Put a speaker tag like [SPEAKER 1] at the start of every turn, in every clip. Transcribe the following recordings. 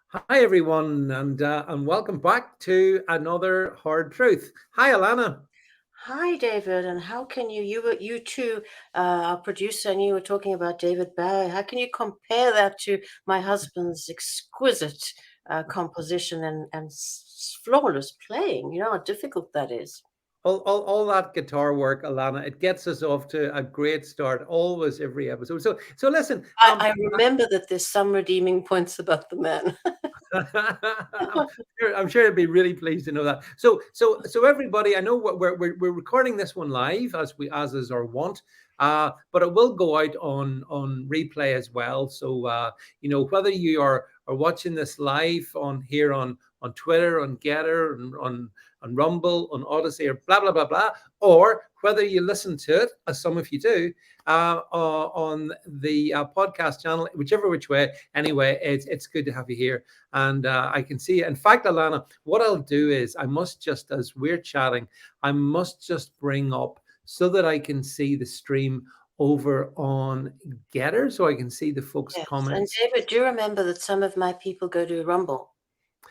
[SPEAKER 1] Hi everyone, and welcome back to another Hard Truth. Hi Alana.
[SPEAKER 2] Hi, David. And how can you two, our producer, and you were talking about David Bowie. How can you compare that to my husband's exquisite composition and flawless playing? You know how difficult that is.
[SPEAKER 1] All that guitar work, Alana, it gets us off to a great start. Always, every episode. So listen.
[SPEAKER 2] I remember that there's some redeeming points about the man.
[SPEAKER 1] I'm sure I'd be really pleased to know that. So everybody, I know we're recording this one live as is our want, but it will go out on replay as well. So whether you are watching this live on here on Twitter, on Getter, on Rumble, on Odyssey, or blah blah blah blah, or whether you listen to it, as some of you do, on the podcast channel, whichever which way. Anyway, it's good to have you here, and I can see it. In fact, Alana, what I'll do is I must just, as we're chatting, I must just bring up so that I can see the stream over on Getter, so I can see the folks'
[SPEAKER 2] Yes. And
[SPEAKER 1] comments.
[SPEAKER 2] David, do you remember that some of my people go to Rumble?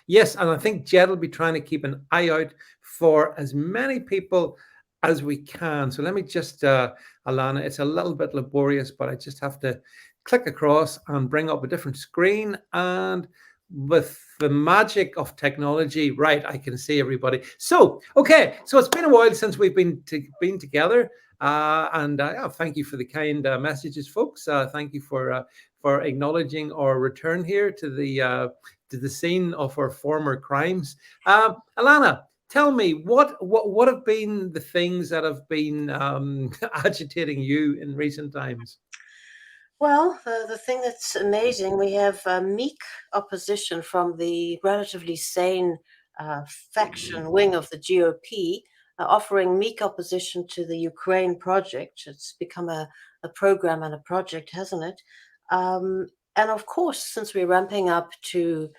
[SPEAKER 1] Yes, and I think Jed will be trying to keep an eye out for as many people as we can. So let me just, Alana, it's a little bit laborious, but I just have to click across and bring up a different screen. And with the magic of technology, right, I can see everybody. So, okay, so it's been a while since we've been together. And yeah, thank you for the kind messages, folks. Thank you for acknowledging our return here to the scene of our former crimes. Alana, tell me what have been the things that have been agitating you in recent times?
[SPEAKER 2] Well, the thing that's amazing, we have meek opposition from the relatively sane faction wing of the GOP, offering meek opposition to the Ukraine project. It's become a program and a project, hasn't it? And of course, since we're ramping up to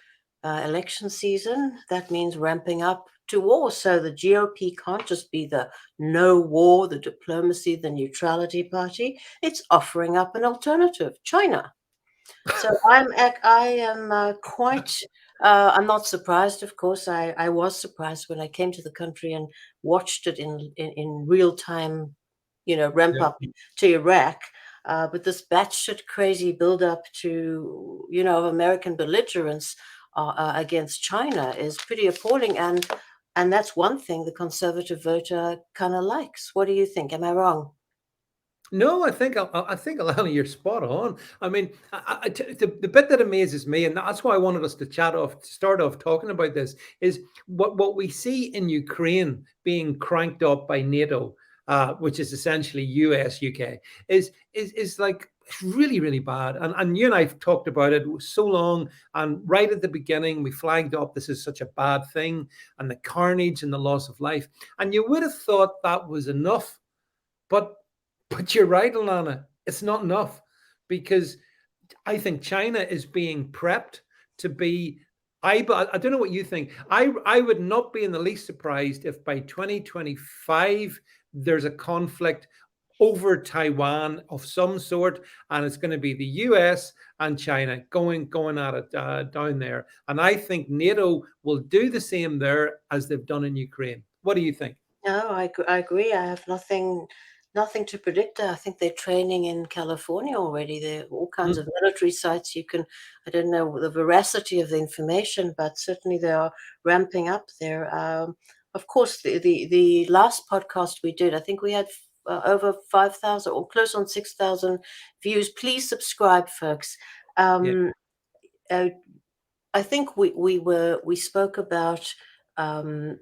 [SPEAKER 2] election season, that means ramping up to war. So the GOP can't just be the no war, the diplomacy, the neutrality party. It's offering up an alternative, China. So I am quite. I'm not surprised, of course. I was surprised when I came to the country and watched it in real time, ramp up to Iraq. But this batshit crazy build up to, of American belligerence against China is pretty appalling. And that's one thing the conservative voter kind of likes. What do you think? Am I wrong?
[SPEAKER 1] No, I think Alana, you're spot on. I mean, the bit that amazes me, and that's why I wanted us to start off talking about this, is what we see in Ukraine being cranked up by NATO, which is essentially US, UK, is like really, really bad. And you and I've talked about it so long, and right at the beginning, we flagged up this is such a bad thing, and the carnage and the loss of life, and you would have thought that was enough, but you're right, Alana. It's not enough because I think China is being prepped to be. I don't know what you think. I would not be in the least surprised if by 2025 there's a conflict over Taiwan of some sort, and it's going to be the US and China going at it down there. And I think NATO will do the same there as they've done in Ukraine. What do you think?
[SPEAKER 2] No, I agree. I have nothing to predict. I think they're training in California already. There are all kinds of
[SPEAKER 1] Mm,
[SPEAKER 2] military sites. I don't know the veracity of the information, but certainly they are ramping up there. Of course, the last podcast we did, I think we had over 5,000 or close on 6,000 views. Please subscribe, folks.
[SPEAKER 1] yeah.
[SPEAKER 2] Um, uh, I think we spoke about. Um,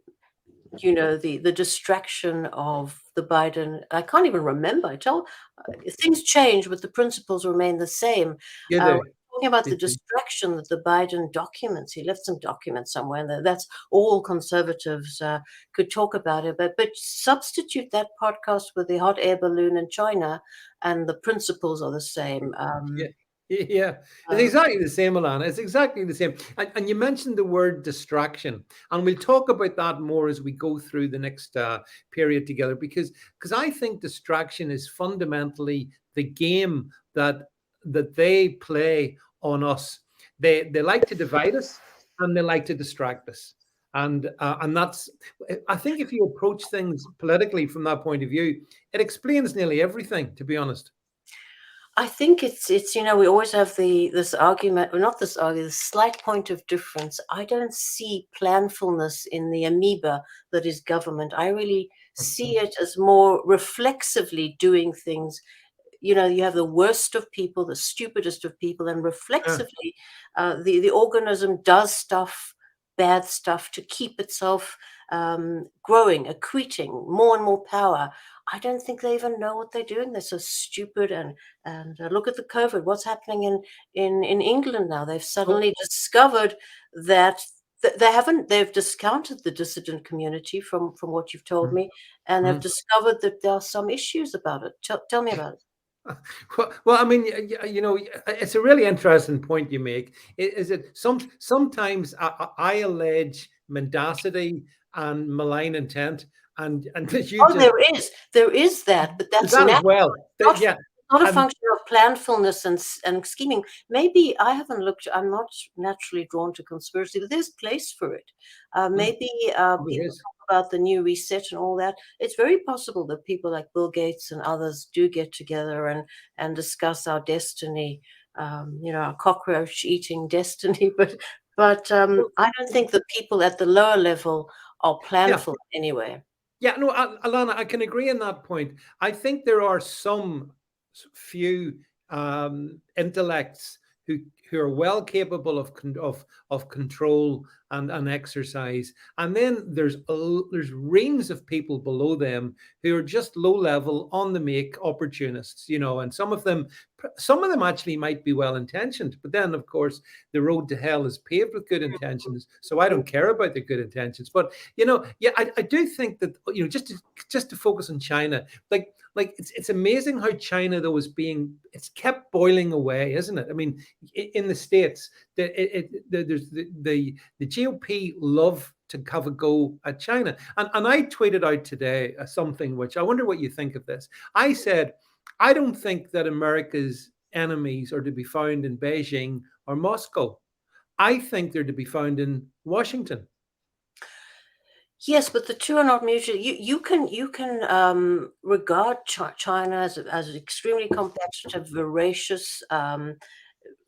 [SPEAKER 2] the distraction of the Biden. I can't even remember. Things change, but the principles remain the same.
[SPEAKER 1] You
[SPEAKER 2] We're
[SPEAKER 1] do.
[SPEAKER 2] talking about
[SPEAKER 1] You
[SPEAKER 2] the
[SPEAKER 1] do.
[SPEAKER 2] distraction that the Biden documents. He left some documents somewhere, and that's all conservatives could talk about it. But substitute that podcast with the hot air balloon in China, and the principles are the same.
[SPEAKER 1] Yeah. Yeah, it's
[SPEAKER 2] Uh,
[SPEAKER 1] exactly the same, Alana. It's exactly the same. And you mentioned the word distraction, and we'll talk about that more as we go through the next period together, because I think distraction is fundamentally the game that they play on us. They like to divide us, and they like to distract us. And that's, I think, if you approach things politically from that point of view, it explains nearly everything, to be honest.
[SPEAKER 2] I think it's we always have this argument, or not this argument, this slight point of difference. I don't see planfulness in the amoeba that is government. I really see it as more reflexively doing things. You have the worst of people, the stupidest of people, and
[SPEAKER 1] Yeah.
[SPEAKER 2] reflexively, the organism does bad stuff to keep itself growing, accreting more and more power. I don't think they even know what they're doing. They're so stupid. And look at the COVID. What's happening in England now? They've
[SPEAKER 1] Oh,
[SPEAKER 2] suddenly discovered that they haven't. They've discounted the dissident community from what you've told
[SPEAKER 1] mm,
[SPEAKER 2] me, and they've
[SPEAKER 1] mm.
[SPEAKER 2] discovered that there are some issues about it. Tell me about it.
[SPEAKER 1] Well, I mean, it's a really interesting point you make. Is it sometimes I allege mendacity and malign intent, and you
[SPEAKER 2] Oh,
[SPEAKER 1] just
[SPEAKER 2] there is that, but that's
[SPEAKER 1] that as
[SPEAKER 2] natural.
[SPEAKER 1] well.
[SPEAKER 2] Not
[SPEAKER 1] Yeah,
[SPEAKER 2] not a
[SPEAKER 1] and
[SPEAKER 2] function of planfulness and scheming. Maybe I haven't looked. I'm not naturally drawn to conspiracy, but there's place for it. Maybe
[SPEAKER 1] there
[SPEAKER 2] people
[SPEAKER 1] is.
[SPEAKER 2] talk about the new reset and all that. It's very possible that people like Bill Gates and others do get together and discuss our destiny. Our cockroach eating destiny. But I don't think the people at the lower level are
[SPEAKER 1] Yeah,
[SPEAKER 2] planful anyway.
[SPEAKER 1] yeah, no, Alana, I can agree on that point. I think there are some few intellects who are well capable of control and exercise, and then there's reams of people below them who are just low level, on the make opportunists, and some of them actually might be well intentioned, but then of course the road to hell is paved with good intentions. So I don't care about the good intentions, but yeah, I do think that just to focus on China, like it's amazing how China though it's kept boiling away, isn't it? I mean, in the States, there's the GOP love to have a go at China, and I tweeted out today something which I wonder what you think of this. I said, I don't think that America's enemies are to be found in Beijing or Moscow. I think they're to be found in Washington.
[SPEAKER 2] Yes, but the two are not mutually. You can regard China as extremely competitive, voracious,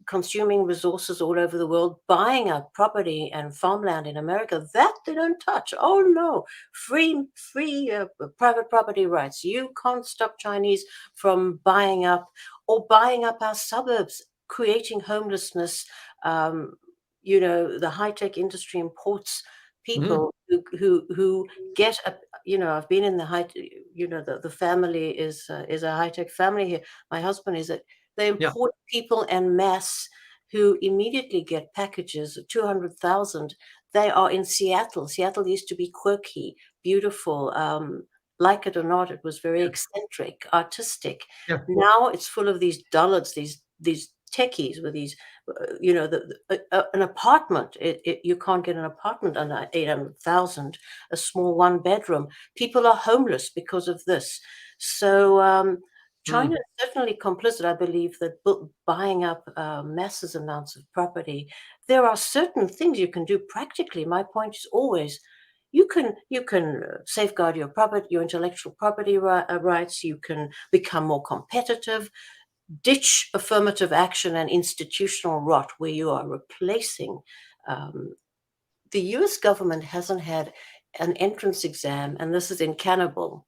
[SPEAKER 2] consuming resources all over the world, buying up property and farmland in America that they don't touch. Oh no, free private property rights. You can't stop Chinese from buying up our suburbs, creating homelessness. Um, the high tech industry imports
[SPEAKER 1] Mhm.
[SPEAKER 2] people who get a. I've been in the high. The family is a high tech family here. My husband is a they
[SPEAKER 1] Yeah,
[SPEAKER 2] import people en masse who immediately get packages of 200,000. They are in Seattle. Seattle used to be quirky, beautiful. Like it or not, it was very
[SPEAKER 1] yeah,
[SPEAKER 2] eccentric, artistic.
[SPEAKER 1] yeah,
[SPEAKER 2] Now it's full of these dullards, these techies with these, an apartment. You can't get an apartment under 800,000, a small one bedroom. People are homeless because of this. So China
[SPEAKER 1] mm,
[SPEAKER 2] is certainly complicit, I believe, that buying up massive amounts of property. There are certain things you can do practically. My point is always, you can safeguard your property, your intellectual property rights. You can become more competitive. Ditch affirmative action and institutional rot, where you are replacing. Um, the U.S. government hasn't had an entrance exam, and this is in Cannibal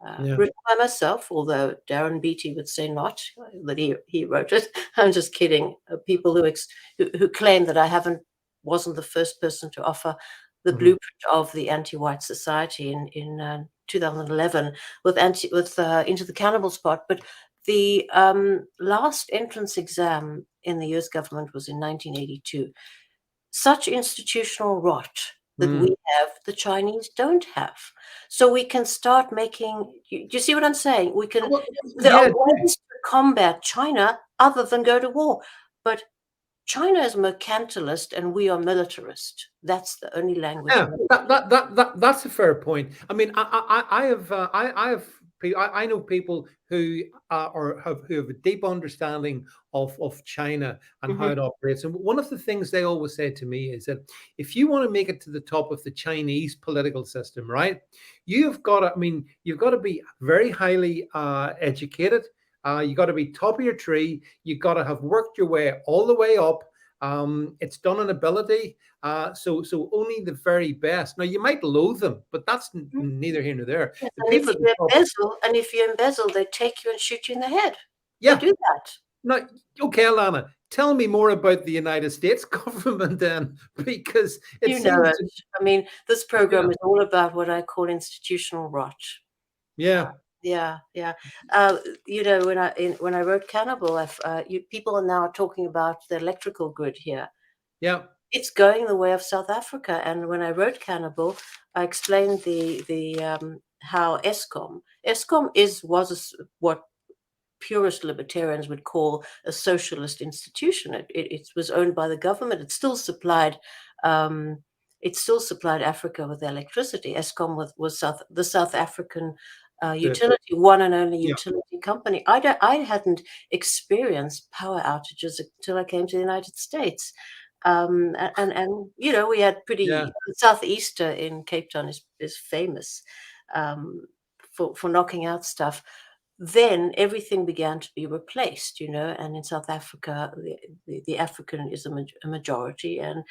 [SPEAKER 1] yeah.
[SPEAKER 2] written by myself, although Darren Beattie would say not, that he wrote it. I'm just kidding. People who claim that I wasn't the first person to offer the
[SPEAKER 1] Mhm.
[SPEAKER 2] blueprint of the anti-white society in 2011 with Into the Cannibal Spot. But the last entrance exam in the US government was in 1982. Such institutional rot that we
[SPEAKER 1] Mm.
[SPEAKER 2] have, the Chinese don't have. So we can start making. Do you see what I'm saying?
[SPEAKER 1] Well,
[SPEAKER 2] There are
[SPEAKER 1] yeah,
[SPEAKER 2] ways to combat China other than go to war. But China is mercantilist and we are militarist. That's the only language
[SPEAKER 1] yeah.
[SPEAKER 2] we
[SPEAKER 1] That's a fair point. I mean, I have I know people who who have a deep understanding of China and how
[SPEAKER 2] Mhm.
[SPEAKER 1] it operates. And one of the things they always say to me is that if you want to make it to the top of the Chinese political system, right, you've got to. I mean, you've got to be very highly educated. You got to be top of your tree. You got to have worked your way all the way up. It's done in ability. So only the very best. Now you might loathe them, but that's neither here nor there.
[SPEAKER 2] Yes,
[SPEAKER 1] The
[SPEAKER 2] and
[SPEAKER 1] people at the top,
[SPEAKER 2] if you embezzle, they take you and shoot you in the head. They
[SPEAKER 1] yeah.
[SPEAKER 2] do that.
[SPEAKER 1] Now, okay, Alana, tell me more about the United States government then, because it
[SPEAKER 2] You know
[SPEAKER 1] seems
[SPEAKER 2] it.
[SPEAKER 1] to,
[SPEAKER 2] I mean, this
[SPEAKER 1] yeah,
[SPEAKER 2] program is all about what I call institutional rot. Uh,
[SPEAKER 1] yeah,
[SPEAKER 2] yeah, yeah. Uh, you know, when I wrote Cannibal, people are now talking about the electrical grid here.
[SPEAKER 1] yeah,
[SPEAKER 2] It's going the way of South Africa. And when I wrote Cannibal, I explained how ESCOM what purist libertarians would call a socialist institution. It was owned by the government. Um, it still supplied Africa with electricity. ESCOM was the South African
[SPEAKER 1] the,
[SPEAKER 2] utility, one and only
[SPEAKER 1] yeah,
[SPEAKER 2] utility company. I hadn't experienced power outages until I came to the United States. And you know, we had
[SPEAKER 1] yeah,
[SPEAKER 2] pretty Southeaster in Cape Town is famous um, for knocking out stuff. Then everything began to be replaced, you know, and in South Africa, the African is a majority. And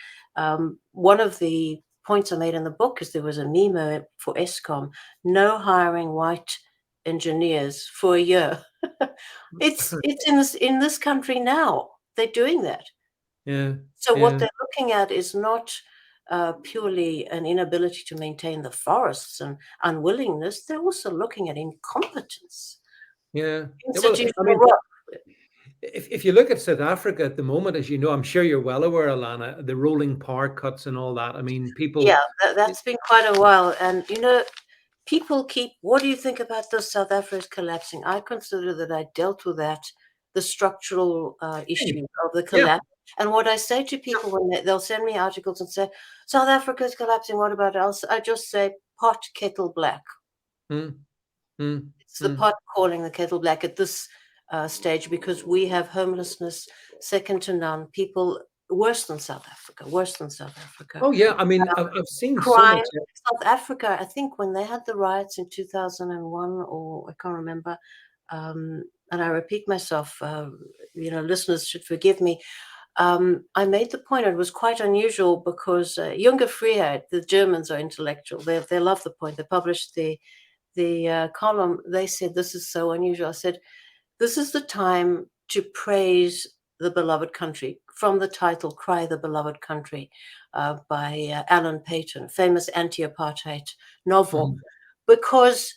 [SPEAKER 2] one of the points I made in the book is there was a memo for ESCOM, no hiring white engineers for a year. It's in this country now. They're doing that.
[SPEAKER 1] yeah,
[SPEAKER 2] So what
[SPEAKER 1] yeah,
[SPEAKER 2] they're looking at is not purely an inability to maintain the forests and unwillingness. They're also looking at incompetence.
[SPEAKER 1] yeah. Yeah, well, I
[SPEAKER 2] Institutional
[SPEAKER 1] mean,
[SPEAKER 2] rot.
[SPEAKER 1] if you look at South Africa at the moment, as you know, I'm sure you're well aware, Alana, the rolling power cuts and all that. I mean, people,
[SPEAKER 2] Yeah, that's been quite a while. And, you know, people keep, what do you think about this? South Africa is collapsing. I consider that I dealt with that, the structural issue of the
[SPEAKER 1] yeah,
[SPEAKER 2] collapse. And what I say to people when they'll send me articles and say, South Africa is collapsing, what about else? I just say, pot, kettle, black.
[SPEAKER 1] mm, mm,
[SPEAKER 2] It's the
[SPEAKER 1] mm.
[SPEAKER 2] pot calling the kettle black at this stage because we have homelessness second to none. People worse than South Africa, worse than South Africa.
[SPEAKER 1] Oh yeah, I mean, I've seen so
[SPEAKER 2] Crime.
[SPEAKER 1] much.
[SPEAKER 2] South Africa, I think when they had the riots in 2001, or I can't remember, and I repeat myself, you know, listeners should forgive me. I made the point, it was quite unusual because Junge Freiheit, the Germans are intellectual. They love the point. They published the column. They said, this is so unusual. I said, this is the time to praise the beloved country, from the title Cry the Beloved Country by Alan Paton, famous anti-apartheid novel,
[SPEAKER 1] Mhm,
[SPEAKER 2] because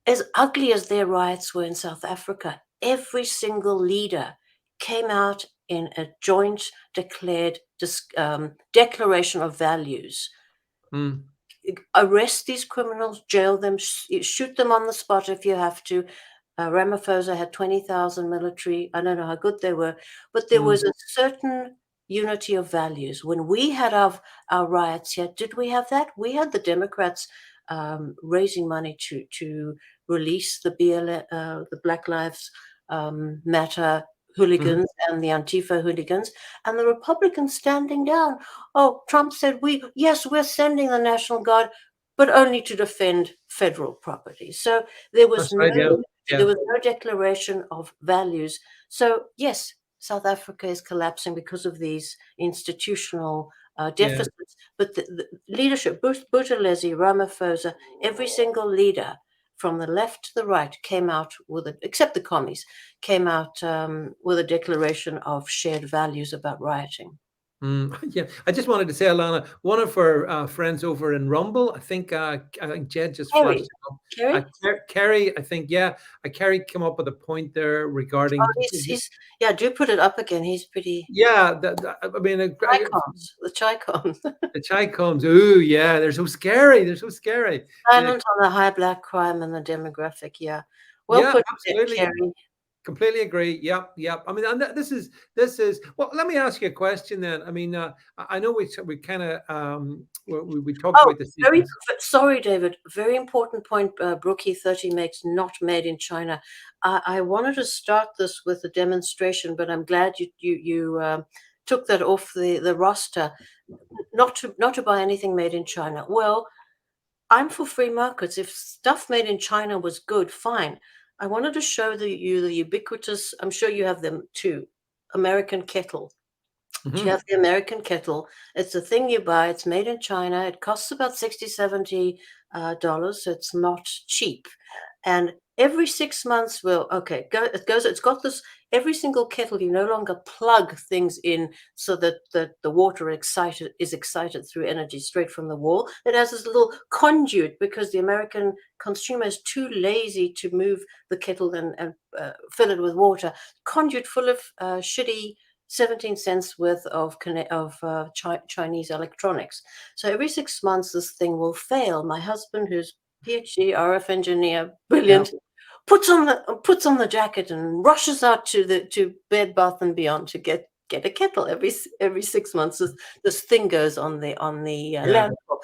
[SPEAKER 2] as ugly as their riots were in South Africa, every single leader came out in a joint declared declaration of values.
[SPEAKER 1] mm,
[SPEAKER 2] Arrest these criminals, jail them, shoot them on the spot if you have to. Ramaphosa had 20,000 military. I don't know how good they were, but there was
[SPEAKER 1] mm.
[SPEAKER 2] a certain unity of values. When we had our riots here, did we have that? We had the Democrats raising money to release the Black Lives Matter
[SPEAKER 1] Mhm.
[SPEAKER 2] hooligans and the Antifa hooligans, and the Republicans standing down. Oh, Trump said, yes, we're sending the National Guard, but only to defend federal property. So there was
[SPEAKER 1] That's right. Yeah,
[SPEAKER 2] there
[SPEAKER 1] yeah,
[SPEAKER 2] was no declaration of values. So yes, South Africa is collapsing because of these institutional
[SPEAKER 1] yeah.
[SPEAKER 2] deficits. But the leadership, Buthelezi, Ramaphosa, every single leader from the left to the right came out with it, except the commies, came out with a declaration of shared values about rioting.
[SPEAKER 1] Yeah, I just wanted to say, Alana, one of our friends over in Rumble, I think Jed just flashed
[SPEAKER 2] Kerry,
[SPEAKER 1] it up.
[SPEAKER 2] Kerry?
[SPEAKER 1] Kerry, I think, yeah, Kerry came up with a point there
[SPEAKER 2] Oh,
[SPEAKER 1] regarding,
[SPEAKER 2] yeah, do put it up again. He's pretty
[SPEAKER 1] yeah, I mean,
[SPEAKER 2] the Chicons.
[SPEAKER 1] the chai comes, ooh, yeah, they're so scary, they're so scary. The,
[SPEAKER 2] Silent on the high black crime and the demographic, yeah. Well
[SPEAKER 1] yeah,
[SPEAKER 2] put,
[SPEAKER 1] absolutely.
[SPEAKER 2] Kerry.
[SPEAKER 1] Completely agree. Yep, yep. I mean, and this is. Well, let me ask you a question then. I mean, I know we kind of we talked
[SPEAKER 2] Oh,
[SPEAKER 1] about the
[SPEAKER 2] very
[SPEAKER 1] sequence.
[SPEAKER 2] sorry, David. Very important point. Brookie 30 makes not made in China. I wanted to start this with a demonstration, but I'm glad you took that off the roster. Not to buy anything made in China. Well, I'm for free markets. If stuff made in China was good, fine. I wanted to show you the ubiquitous. I'm sure you have them too. American kettle. Do you
[SPEAKER 1] Hmm.
[SPEAKER 2] have the American kettle? It's a thing you buy. It's made in China. It costs about 60, $70. So it's not cheap. And every 6 months, it's got this, every single kettle, you no longer plug things in so that the water is excited through energy straight from the wall. It has this little conduit because the American consumer is too lazy to move the kettle and fill it with water. Conduit full of shitty 17 cents worth of Chinese electronics. So every 6 months, this thing will fail. My husband, who's PhD, RF engineer,
[SPEAKER 1] Yeah.
[SPEAKER 2] brilliant, puts on the jacket and rushes out to Bed Bath and Beyond to get a kettle every 6 months. This thing goes on the
[SPEAKER 1] Yeah.
[SPEAKER 2] landfill.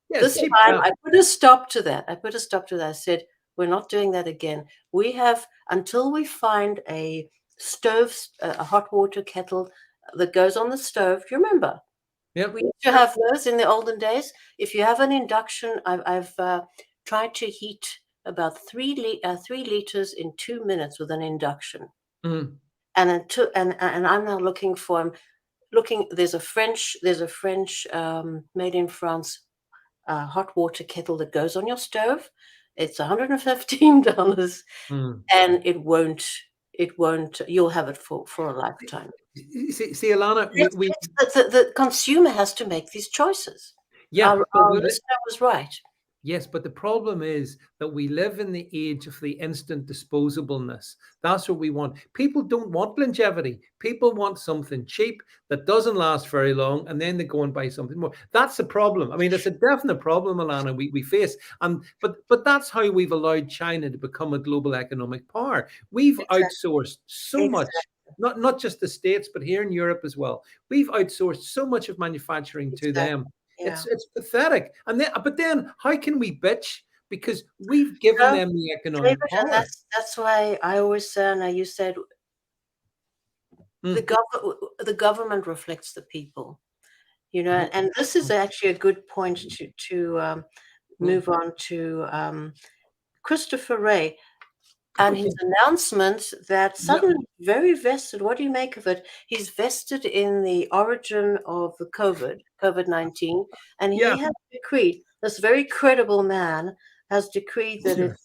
[SPEAKER 1] Yeah. It's
[SPEAKER 2] This
[SPEAKER 1] cheap
[SPEAKER 2] time,
[SPEAKER 1] crap.
[SPEAKER 2] I put a stop to that. I said, we're not doing that again. We have until we find a stove, a hot water kettle that goes on the stove. Do you remember?
[SPEAKER 1] Yep.
[SPEAKER 2] We used to have those in the olden days. If you have an induction, I've tried to heat about 3 liters in 2 minutes with an induction.
[SPEAKER 1] Mm.
[SPEAKER 2] And I'm now looking for looking. There's a French made in France hot water kettle that goes on your stove. It's $115,
[SPEAKER 1] Mm.
[SPEAKER 2] and it won't. You'll have it for a lifetime.
[SPEAKER 1] See, Alana, we
[SPEAKER 2] The consumer has to make these choices.
[SPEAKER 1] yeah, but
[SPEAKER 2] Our listener was right.
[SPEAKER 1] yes, but the problem is that we live in the age of the instant disposableness. That's what we want. People don't want longevity. People want something cheap that doesn't last very long, and then they go and buy something more. That's the problem. I mean, it's a definite problem, Alana, we face. And but that's how we've allowed China to become a global economic power. We've
[SPEAKER 2] Exactly.
[SPEAKER 1] outsourced so much.
[SPEAKER 2] Exactly.
[SPEAKER 1] Not just the States, but here in Europe as well. We've outsourced so much of manufacturing to
[SPEAKER 2] Exactly.
[SPEAKER 1] them.
[SPEAKER 2] Yeah.
[SPEAKER 1] It's pathetic. And then, but then, how can we bitch? Because we've given
[SPEAKER 2] No,
[SPEAKER 1] them the
[SPEAKER 2] David,
[SPEAKER 1] economic
[SPEAKER 2] and
[SPEAKER 1] power.
[SPEAKER 2] that's why I always say, and you said
[SPEAKER 1] Mm,
[SPEAKER 2] the government reflects the people.
[SPEAKER 1] mhm,
[SPEAKER 2] And this is actually a good point to
[SPEAKER 1] mm.
[SPEAKER 2] move on to Christopher Wray. And his
[SPEAKER 1] Okay.
[SPEAKER 2] announcement that
[SPEAKER 1] Yeah.
[SPEAKER 2] suddenly very vested, what do you make of it? He's vested in the origin of the COVID-19, and
[SPEAKER 1] Yeah.
[SPEAKER 2] he has decreed, this very credible man has decreed that it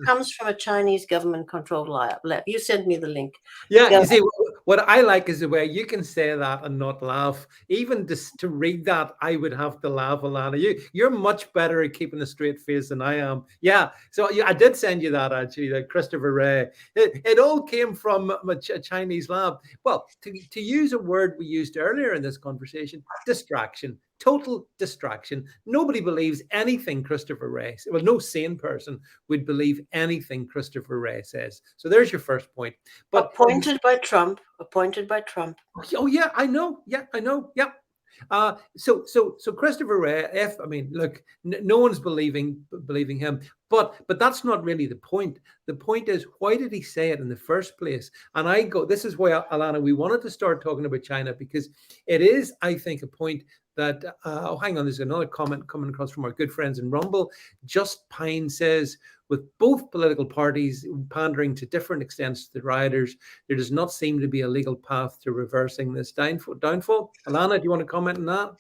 [SPEAKER 2] comes from a Chinese government controlled lab. You sent me the link.
[SPEAKER 1] Yeah,
[SPEAKER 2] Go
[SPEAKER 1] you see, what I like is the way you can say that and not laugh. Even just to read that, I would have to laugh, Alana. You're much better at keeping a straight face than I am. Yeah, so I did send you that actually, that Christopher Wray. It all came from a Chinese lab. Well, to use a word we used earlier in this conversation, distraction. Total distraction. Nobody believes anything Christopher Wray. Well, no sane person would believe anything Christopher Wray says. So there's your first point. But
[SPEAKER 2] appointed by Trump.
[SPEAKER 1] oh yeah, I know. Yeah, I know. Yeah. So Christopher Wray, if I mean, look, no one's believing him, but that's not really the point. The point is, why did he say it in the first place? And I go, this is why, Alana, we wanted to start talking about China because it is, I think, a point that. Oh, hang on, there's another comment coming across from our good friends in Rumble. Just Pine says, with both political parties pandering to different extents to the rioters, there does not seem to be a legal path to reversing this downfall. Alana, do you want to comment on that?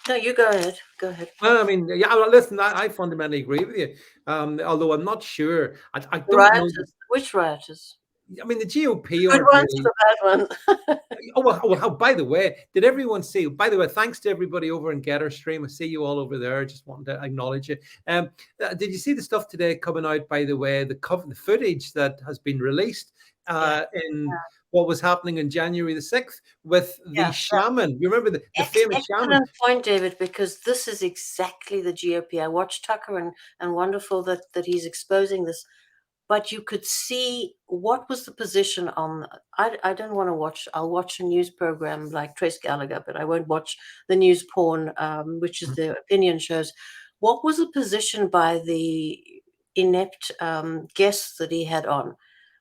[SPEAKER 2] No, you go ahead. Go ahead.
[SPEAKER 1] Well, I mean, yeah, well, listen, I fundamentally agree with you. Although I'm not sure. I
[SPEAKER 2] The
[SPEAKER 1] don't know.
[SPEAKER 2] rioters. Which rioters?
[SPEAKER 1] I mean, the GOP
[SPEAKER 2] The good
[SPEAKER 1] aren't
[SPEAKER 2] ones,
[SPEAKER 1] really.
[SPEAKER 2] the bad ones.
[SPEAKER 1] Oh, by the way, did everyone see? By the way, thanks to everybody over in Getter Stream. I see you all over there. Just wanted to acknowledge you. Did you see the stuff today coming out? By the way, the footage that has been released
[SPEAKER 2] Yeah,
[SPEAKER 1] in what was happening on January the 6th with the
[SPEAKER 2] yeah.
[SPEAKER 1] shaman. You remember the famous shaman?
[SPEAKER 2] Excellent point, David, because this is exactly the GOP. I watched Tucker and wonderful that he's exposing this. but you could see what was the position on. I don't want to watch. I'll watch a news program like Trace Gallagher, but I won't watch the news porn, which is the opinion shows. What was the position by the inept guests that he had on?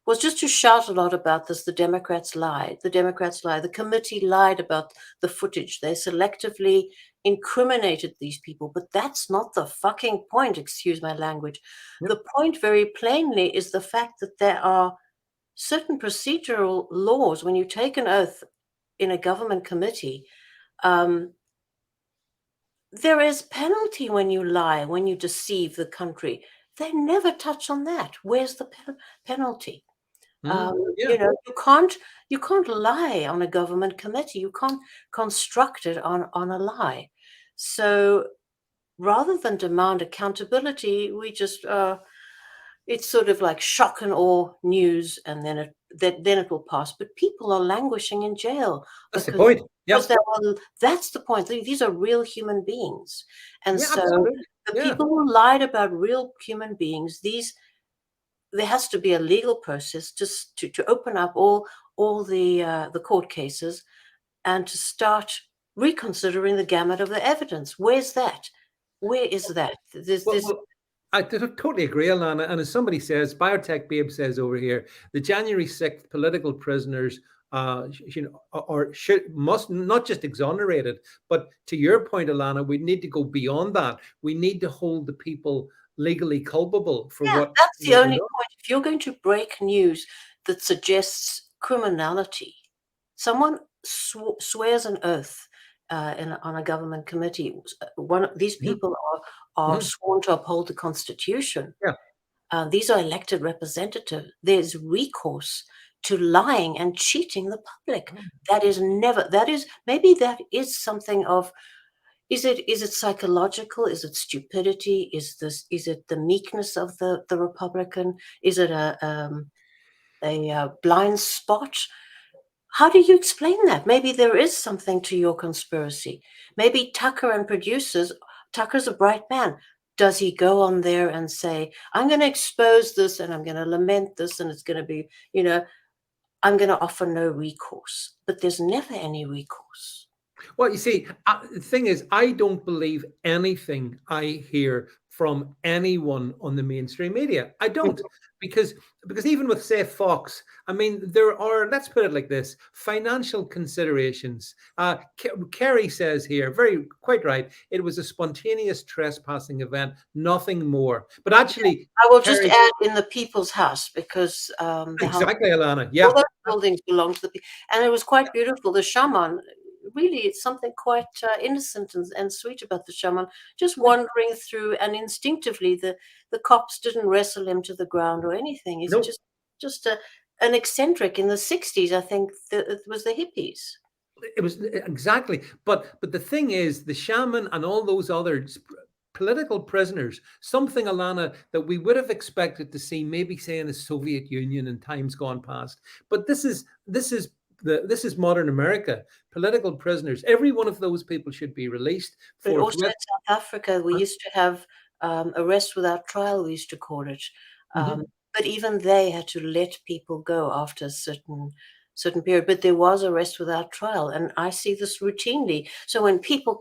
[SPEAKER 2] Was just to shout a lot about this. The Democrats lied. The Democrats lied. The committee lied about the footage. They selectively incriminated these people, but that's not the fucking point. Excuse my language.
[SPEAKER 1] Yep.
[SPEAKER 2] The point, very plainly, is the fact that there are certain procedural laws. When you take an oath in a government committee, there is penalty when you lie, when you deceive the country. They never touch on that. Where's the penalty?
[SPEAKER 1] Yeah.
[SPEAKER 2] You can't lie on a government committee. You can't construct it on a lie. So rather than demand accountability, we just it's sort of like shock and awe news, and then it will pass. But people are languishing in jail
[SPEAKER 1] That's the
[SPEAKER 2] because
[SPEAKER 1] point. Yeah.
[SPEAKER 2] that's the point. These are real human beings, and
[SPEAKER 1] Yeah,
[SPEAKER 2] so
[SPEAKER 1] absolutely.
[SPEAKER 2] the
[SPEAKER 1] Yeah.
[SPEAKER 2] people who lied about real human beings, there has to be a legal process just to open up all the court cases and to start reconsidering the gamut of the evidence. Where's that? Where is that?
[SPEAKER 1] Well, I totally agree, Alana. And as somebody says, Biotech Babe says over here, the January 6th political prisoners, must not just exonerated, but to your point, Alana, we need to go beyond that. We need to hold the people legally culpable for
[SPEAKER 2] Yeah,
[SPEAKER 1] what
[SPEAKER 2] that's the
[SPEAKER 1] they've
[SPEAKER 2] only
[SPEAKER 1] done.
[SPEAKER 2] point. If you're going to break news that suggests criminality, someone swears an oath on a government committee. These
[SPEAKER 1] Mhm,
[SPEAKER 2] people are
[SPEAKER 1] mhm.
[SPEAKER 2] sworn to uphold the Constitution.
[SPEAKER 1] Yeah.
[SPEAKER 2] These are elected representatives. There's recourse to lying and cheating the public. That is never. Maybe that is something of. Is it psychological? Is it stupidity? Is it the meekness of the Republican? Is it a blind spot? How do you explain that? Maybe there is something to your conspiracy. Maybe Tucker and producers. Tucker's a bright man. Does he go on there and say, "I'm going to expose this and I'm going to lament this and it's going to be, I'm going to offer no recourse"? But there's never any recourse.
[SPEAKER 1] Well, you see, the thing is, I don't believe anything I hear from anyone on the mainstream media. I don't, because even with, say, Fox, I mean, there are, let's put it like this, financial considerations. Kerry says here, quite right, it was a spontaneous trespassing event, nothing more. But actually,
[SPEAKER 2] I will just
[SPEAKER 1] Kerry,
[SPEAKER 2] add in the People's House, because the house,
[SPEAKER 1] exactly, Alana,
[SPEAKER 2] all
[SPEAKER 1] yeah.
[SPEAKER 2] those buildings belong to the people, and it was quite beautiful. The shaman, really, it's something quite innocent and sweet about the shaman, just wandering through, and instinctively the cops didn't wrestle him to the ground or anything. He's
[SPEAKER 1] No,
[SPEAKER 2] just an eccentric in the 60s. I think it was the hippies.
[SPEAKER 1] it was exactly, but the thing is, the shaman and all those other political prisoners, something, Alana, that we would have expected to see, maybe say in the Soviet Union in times gone past. But this is modern America. Political prisoners, every one of those people should be released
[SPEAKER 2] But also
[SPEAKER 1] forthwith.
[SPEAKER 2] in South Africa, we used to have arrest without trial, we used to call it.
[SPEAKER 1] Mhm.
[SPEAKER 2] But even they had to let people go after a certain period. But there was arrest without trial, and I see this routinely. So when people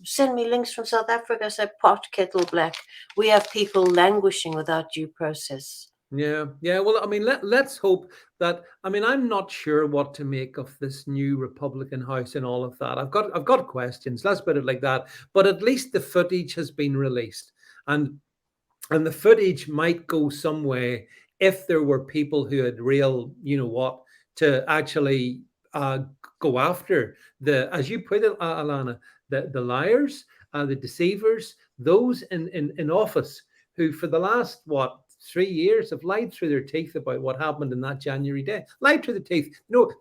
[SPEAKER 2] send me links from South Africa, I say pot kettle black. We have people languishing without due process.
[SPEAKER 1] Yeah, yeah. Well, I mean, let's hope that. I mean, I'm not sure what to make of this new Republican House and all of that. I've got questions. Let's put it like that. But at least the footage has been released, and the footage might go some way if there were people who had real, to actually go after as you put it, Alana, the liars, the deceivers, those in office who, for the last, 3 years, have lied through their teeth about what happened in that January day. Lied through the teeth.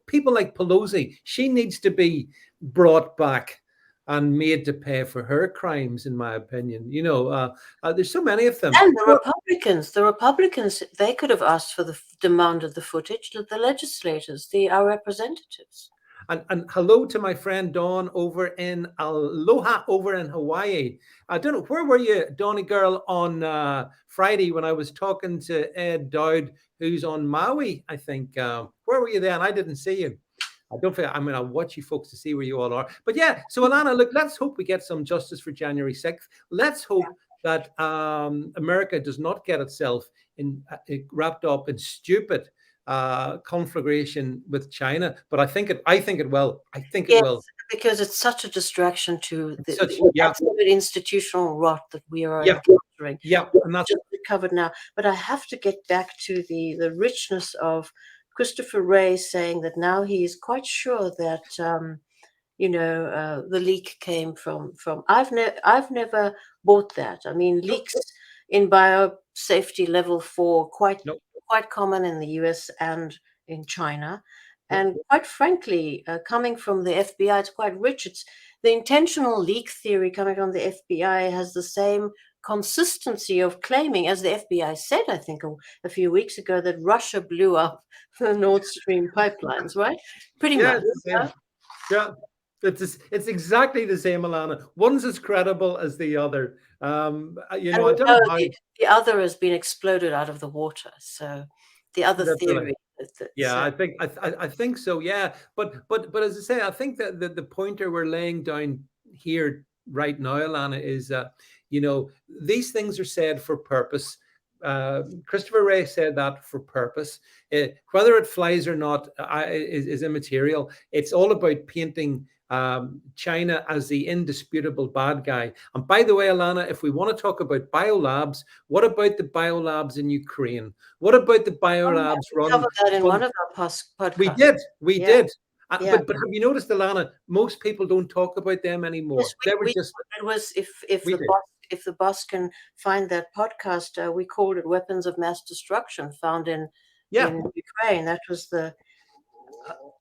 [SPEAKER 1] People like Pelosi, she needs to be brought back and made to pay for her crimes, in my opinion. There's so many of them.
[SPEAKER 2] And the Republicans, they could have asked for demanded the footage. The legislators, our representatives.
[SPEAKER 1] And hello to my friend Dawn over in Aloha over in Hawaii. I don't know, where were you, Donny girl, on Friday when I was talking to Ed Dowd, who's on Maui, I think. Where were you then? I didn't see you. I don't think, I mean, I'll watch you folks to see where you all are. But yeah, so Alana, look, let's hope we get some justice for January 6th. Let's hope that America does not get itself wrapped up in stupid conflagration with China. But I think it will. I think it
[SPEAKER 2] Yes,
[SPEAKER 1] will.
[SPEAKER 2] because it's such a distraction to
[SPEAKER 1] It's
[SPEAKER 2] the
[SPEAKER 1] such, yeah,
[SPEAKER 2] absolute institutional rot that we are
[SPEAKER 1] yeah,
[SPEAKER 2] encountering.
[SPEAKER 1] yeah.
[SPEAKER 2] We've
[SPEAKER 1] And that's,
[SPEAKER 2] just recovered now. But I have to get back to the richness of Christopher Wray saying that now he is quite sure that the leak came from. I've never bought that. I mean,
[SPEAKER 1] nope,
[SPEAKER 2] leaks in biosafety level 4
[SPEAKER 1] nope,
[SPEAKER 2] quite common in the US and in China.
[SPEAKER 1] nope.
[SPEAKER 2] And quite frankly, coming from the FBI, it's quite rich. It's the intentional leak theory coming from the FBI has the same consistency of claiming, as the FBI said, I think a few weeks ago, that Russia blew up the Nord Stream pipelines, right? Pretty
[SPEAKER 1] Yeah,
[SPEAKER 2] much.
[SPEAKER 1] it's the same. Yeah, it's exactly the same, Alana. One's as credible as the other.
[SPEAKER 2] And
[SPEAKER 1] I
[SPEAKER 2] we
[SPEAKER 1] don't
[SPEAKER 2] know
[SPEAKER 1] know how.
[SPEAKER 2] the other has been exploded out of the water. So the other
[SPEAKER 1] Literally.
[SPEAKER 2] theory that
[SPEAKER 1] Yeah, I think so. Yeah, but as I say, I think that the pointer we're laying down here right now, Alana, is these things are said for purpose. Christopher Wray said that for purpose. Whether it flies or not is immaterial. It's all about painting China as the indisputable bad guy. And by the way, Alana, if we want to talk about biolabs, what about the biolabs in Ukraine? What about the
[SPEAKER 2] oh, yeah,
[SPEAKER 1] biolabs
[SPEAKER 2] we covered that in
[SPEAKER 1] run?
[SPEAKER 2] one of our
[SPEAKER 1] We
[SPEAKER 2] podcasts.
[SPEAKER 1] did, we
[SPEAKER 2] Yeah,
[SPEAKER 1] did.
[SPEAKER 2] yeah.
[SPEAKER 1] But have you noticed, Alana? Most people don't talk about them
[SPEAKER 2] Yes,
[SPEAKER 1] anymore. They were
[SPEAKER 2] we
[SPEAKER 1] just,
[SPEAKER 2] it was
[SPEAKER 1] we did.
[SPEAKER 2] if the boss can find that podcast, we called it "Weapons of Mass Destruction," found
[SPEAKER 1] Yeah,
[SPEAKER 2] in Ukraine. That was the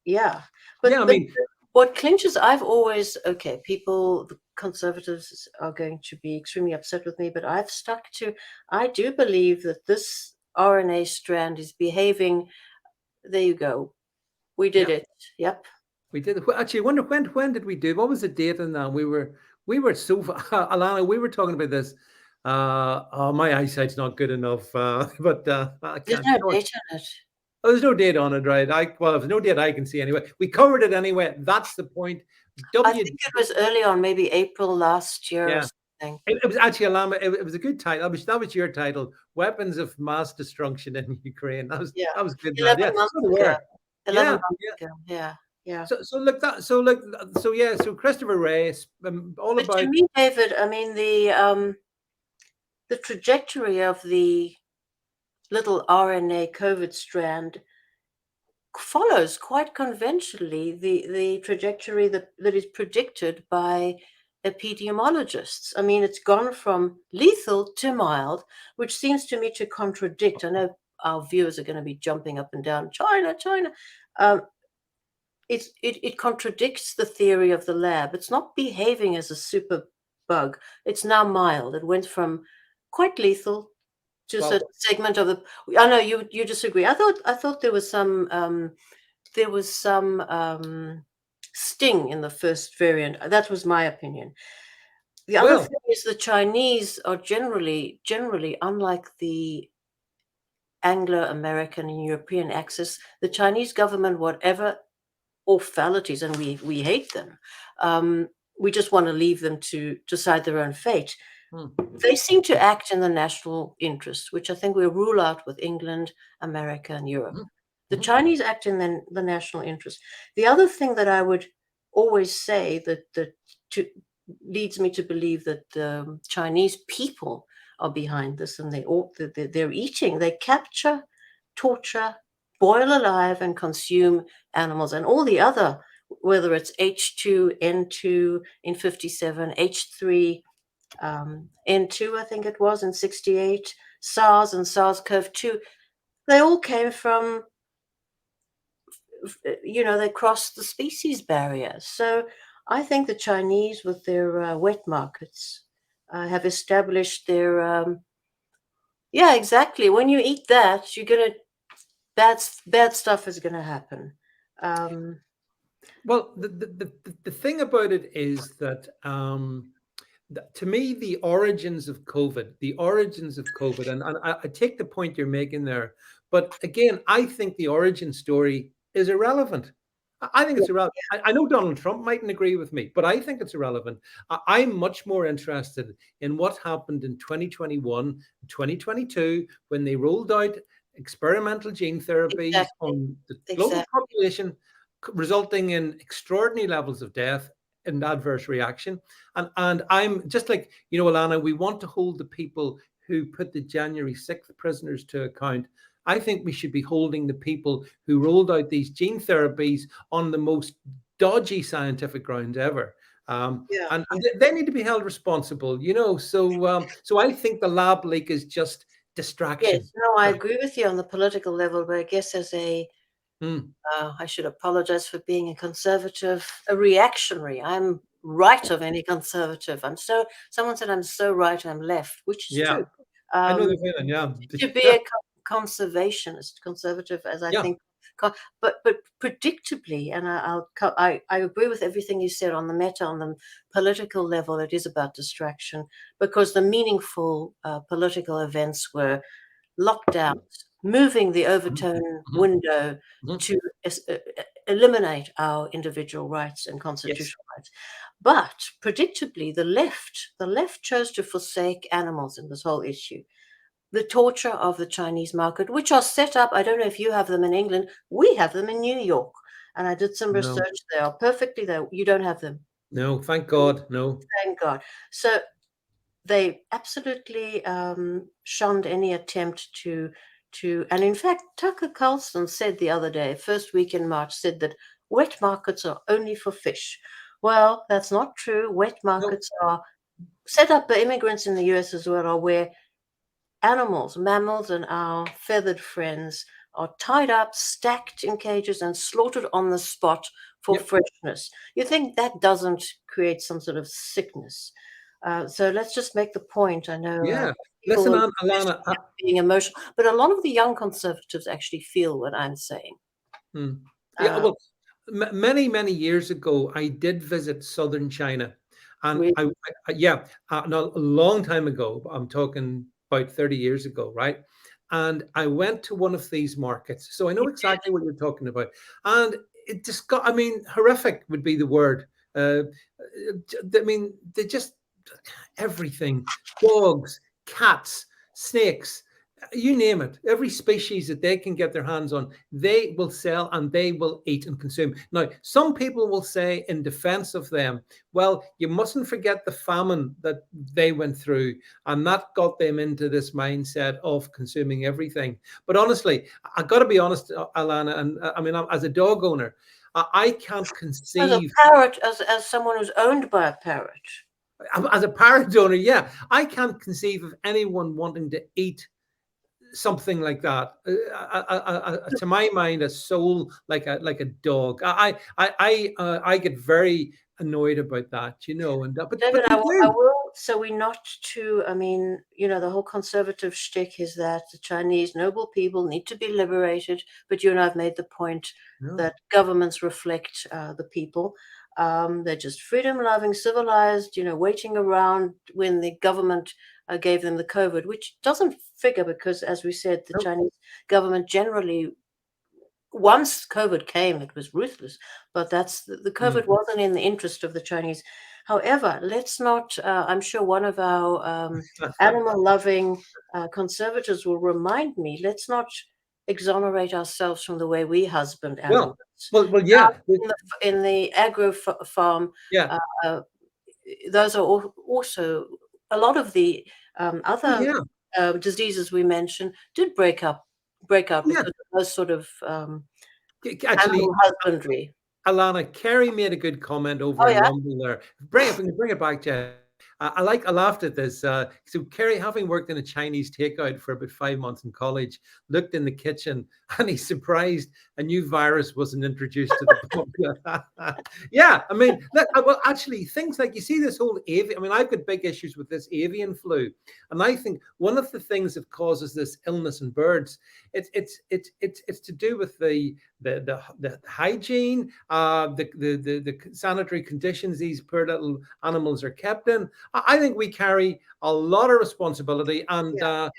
[SPEAKER 2] yeah.
[SPEAKER 1] yeah. I
[SPEAKER 2] But
[SPEAKER 1] mean,
[SPEAKER 2] what clinches, I've always people, the conservatives are going to be extremely upset with me, but I've stuck to. I do believe that this RNA strand is behaving. There you go. We did
[SPEAKER 1] yeah,
[SPEAKER 2] it. Yep.
[SPEAKER 1] we did. Actually, I wonder when did we do? What was the date on that? We were so Alana. We were talking about this. Oh, my eyesight's not good enough. But I
[SPEAKER 2] There's
[SPEAKER 1] can't.
[SPEAKER 2] no data on it.
[SPEAKER 1] Oh, there's no date on it, right? Well, there's no date I can see anyway. We covered it anyway. That's the point.
[SPEAKER 2] I
[SPEAKER 1] W.
[SPEAKER 2] think it was early on, maybe April last year or
[SPEAKER 1] Yeah.
[SPEAKER 2] something.
[SPEAKER 1] It was actually Alama. It was a good title. That was your title. Weapons of mass destruction in Ukraine. That was
[SPEAKER 2] Yeah,
[SPEAKER 1] that was good, man.
[SPEAKER 2] 11
[SPEAKER 1] Yeah.
[SPEAKER 2] months
[SPEAKER 1] So they
[SPEAKER 2] ago.
[SPEAKER 1] were.
[SPEAKER 2] 11
[SPEAKER 1] Yeah.
[SPEAKER 2] months
[SPEAKER 1] Yeah.
[SPEAKER 2] ago. Yeah, yeah.
[SPEAKER 1] So yeah. So Christopher Wray, all
[SPEAKER 2] But to
[SPEAKER 1] about.
[SPEAKER 2] me, David, I mean the trajectory of the little RNA COVID strand follows quite conventionally the trajectory that is predicted by epidemiologists. I mean, it's gone from lethal to mild, which seems to me to contradict. I know our viewers are going to be jumping up and down. China, China. Um, it contradicts the theory of the lab. It's not behaving as a super bug. It's now mild. It went from quite lethal to a certain
[SPEAKER 1] Well,
[SPEAKER 2] segment of the. I know you disagree. I thought there was some sting in the first variant. That was my opinion. The other
[SPEAKER 1] well,
[SPEAKER 2] thing is the Chinese are generally unlike the Anglo-American and European axis. The Chinese government, whatever awfulities, and we hate them. We just want to leave them to decide their own fate.
[SPEAKER 1] hmm,
[SPEAKER 2] They seem to act in the national interest, which I think we'll rule out with England, America, and Europe.
[SPEAKER 1] mhm,
[SPEAKER 2] The
[SPEAKER 1] mhm.
[SPEAKER 2] Chinese act in the national interest. The other thing that I would always say leads me to believe that the Chinese people are behind this, and they're eating, they capture, torture, boil alive, and consume animals, and all the other, whether it's H2N2 in 57, H3 N2, I think it was in 68, SARS and SARS-CoV-2, they all came from, they crossed the species barrier. So I think the Chinese, with their wet markets, have established their, yeah, exactly. When you eat that, you're going to, bad stuff is going to happen. Um,
[SPEAKER 1] Well, the thing about it is that to me, the origins of COVID, and I take the point you're making there, but again, I think the origin story is irrelevant. I think
[SPEAKER 2] Yeah,
[SPEAKER 1] it's irrelevant. I know Donald Trump mightn't agree with me, but I think it's irrelevant. I'm much more interested in what happened in 2021, 2022, when they rolled out experimental gene therapies
[SPEAKER 2] exactly,
[SPEAKER 1] on the global
[SPEAKER 2] exactly.
[SPEAKER 1] population, resulting in extraordinary levels of death and adverse reaction. And I'm just like, Alana, we want to hold the people who put the January 6th prisoners to account. I think we should be holding the people who rolled out these gene therapies on the most dodgy scientific grounds ever.
[SPEAKER 2] Yeah,
[SPEAKER 1] And
[SPEAKER 2] yeah.
[SPEAKER 1] they need to be held responsible. So I think the lab leak is just distraction.
[SPEAKER 2] Yes, no, I agree with you on the political level, but I guess as
[SPEAKER 1] Mm,
[SPEAKER 2] I should apologize for being a conservative, a reactionary. I'm right of any conservative. Someone said I'm so right, I'm left, which is
[SPEAKER 1] yeah,
[SPEAKER 2] true.
[SPEAKER 1] I know
[SPEAKER 2] Um,
[SPEAKER 1] the feeling. Yeah,
[SPEAKER 2] to be a conservationist, conservative, as I
[SPEAKER 1] yeah,
[SPEAKER 2] think, but predictably, and I agree with everything you said on the meta, on the political level, it is about distraction because the meaningful political events were lockdowns, moving the
[SPEAKER 1] mhm,
[SPEAKER 2] overtone
[SPEAKER 1] mhm,
[SPEAKER 2] window
[SPEAKER 1] mhm.
[SPEAKER 2] to eliminate our individual rights and
[SPEAKER 1] Yes,
[SPEAKER 2] constitutional rights. But predictably, the left chose to forsake animals in this whole issue. The torture of the Chinese market, which are set up, I don't know if you have them in England, we have them in New York. And I did some
[SPEAKER 1] no.
[SPEAKER 2] research. They are perfectly there. You don't have them.
[SPEAKER 1] No, thank God, no.
[SPEAKER 2] Thank God. So they absolutely shunned any attempt and in fact, Tucker Carlson said the other day, first week in March, said that wet markets are only for fish. Well, that's not true. Wet
[SPEAKER 1] No,
[SPEAKER 2] markets are set up by immigrants in the US as well, are where animals, mammals, and our feathered friends are tied up, stacked in cages, and slaughtered on the spot for
[SPEAKER 1] yep,
[SPEAKER 2] freshness. You think that doesn't create some sort of sickness? So let's just make the point. I know
[SPEAKER 1] yeah.
[SPEAKER 2] people
[SPEAKER 1] Listen,
[SPEAKER 2] are
[SPEAKER 1] Alana,
[SPEAKER 2] being emotional, but a lot of the young conservatives actually feel what I'm saying.
[SPEAKER 1] hmm. Yeah,
[SPEAKER 2] Uh,
[SPEAKER 1] well, many, many years ago, I did visit southern China. And
[SPEAKER 2] really,
[SPEAKER 1] yeah, no, a long time ago, I'm talking about 30 years ago, right? And I went to one of these markets. So I know exactly what you're talking about. And it just got, I mean, horrific would be the word. I mean, they just everything, dogs, cats, snakes, you name it, every species that they can get their hands on, they will sell and they will eat and consume. Now, some people will say in defense of them, well, you mustn't forget the famine that they went through, and that got them into this mindset of consuming everything. But honestly, I got to be honest, Alana, and I mean, as a dog owner, I can't
[SPEAKER 2] as a
[SPEAKER 1] conceive.
[SPEAKER 2] parrot, as someone who's owned by a parrot.
[SPEAKER 1] As a parrot owner, yeah, I can't conceive of anyone wanting to eat something like that. To my mind, a soul like a dog. I get very annoyed about that. And
[SPEAKER 2] David,
[SPEAKER 1] but
[SPEAKER 2] I
[SPEAKER 1] they
[SPEAKER 2] will, I
[SPEAKER 1] do.
[SPEAKER 2] will. So we not to. I mean, the whole conservative shtick is that the Chinese noble people need to be liberated. But you and I've made the point
[SPEAKER 1] No,
[SPEAKER 2] that governments reflect the people. They're just freedom-loving, civilized. Waiting around when the government gave them the COVID, which doesn't figure because, as we said, the
[SPEAKER 1] no,
[SPEAKER 2] Chinese government generally once COVID came, it was ruthless, but the COVID
[SPEAKER 1] mm.
[SPEAKER 2] wasn't in the interest of the Chinese. However, let's not, I'm sure one of our animal loving conservatives will remind me, let's not exonerate ourselves from the way we husband animals.
[SPEAKER 1] well, well, yeah,
[SPEAKER 2] In the agro farm,
[SPEAKER 1] yeah,
[SPEAKER 2] uh, uh, those are also a lot of the
[SPEAKER 1] oh
[SPEAKER 2] other
[SPEAKER 1] yeah,
[SPEAKER 2] diseases we mentioned did break out
[SPEAKER 1] yeah.
[SPEAKER 2] because of those sort of
[SPEAKER 1] Actually,
[SPEAKER 2] animal husbandry.
[SPEAKER 1] Alana, Kerry made a good comment over
[SPEAKER 2] Oh,
[SPEAKER 1] in
[SPEAKER 2] yeah?
[SPEAKER 1] Rumble there. Bring it back, Jeff. I laughed at this. So Kerry, having worked in a Chinese takeout for about 5 months in college, looked in the kitchen and he's surprised a new virus wasn't introduced to the public. Yeah, I mean, well, actually, things like you see this whole avian. I mean, I've got big issues with this avian flu, and I think one of the things that causes this illness in birds, it's to do with the hygiene, the sanitary conditions these poor little animals are kept in. I think we carry a lot of responsibility, and
[SPEAKER 2] Yeah.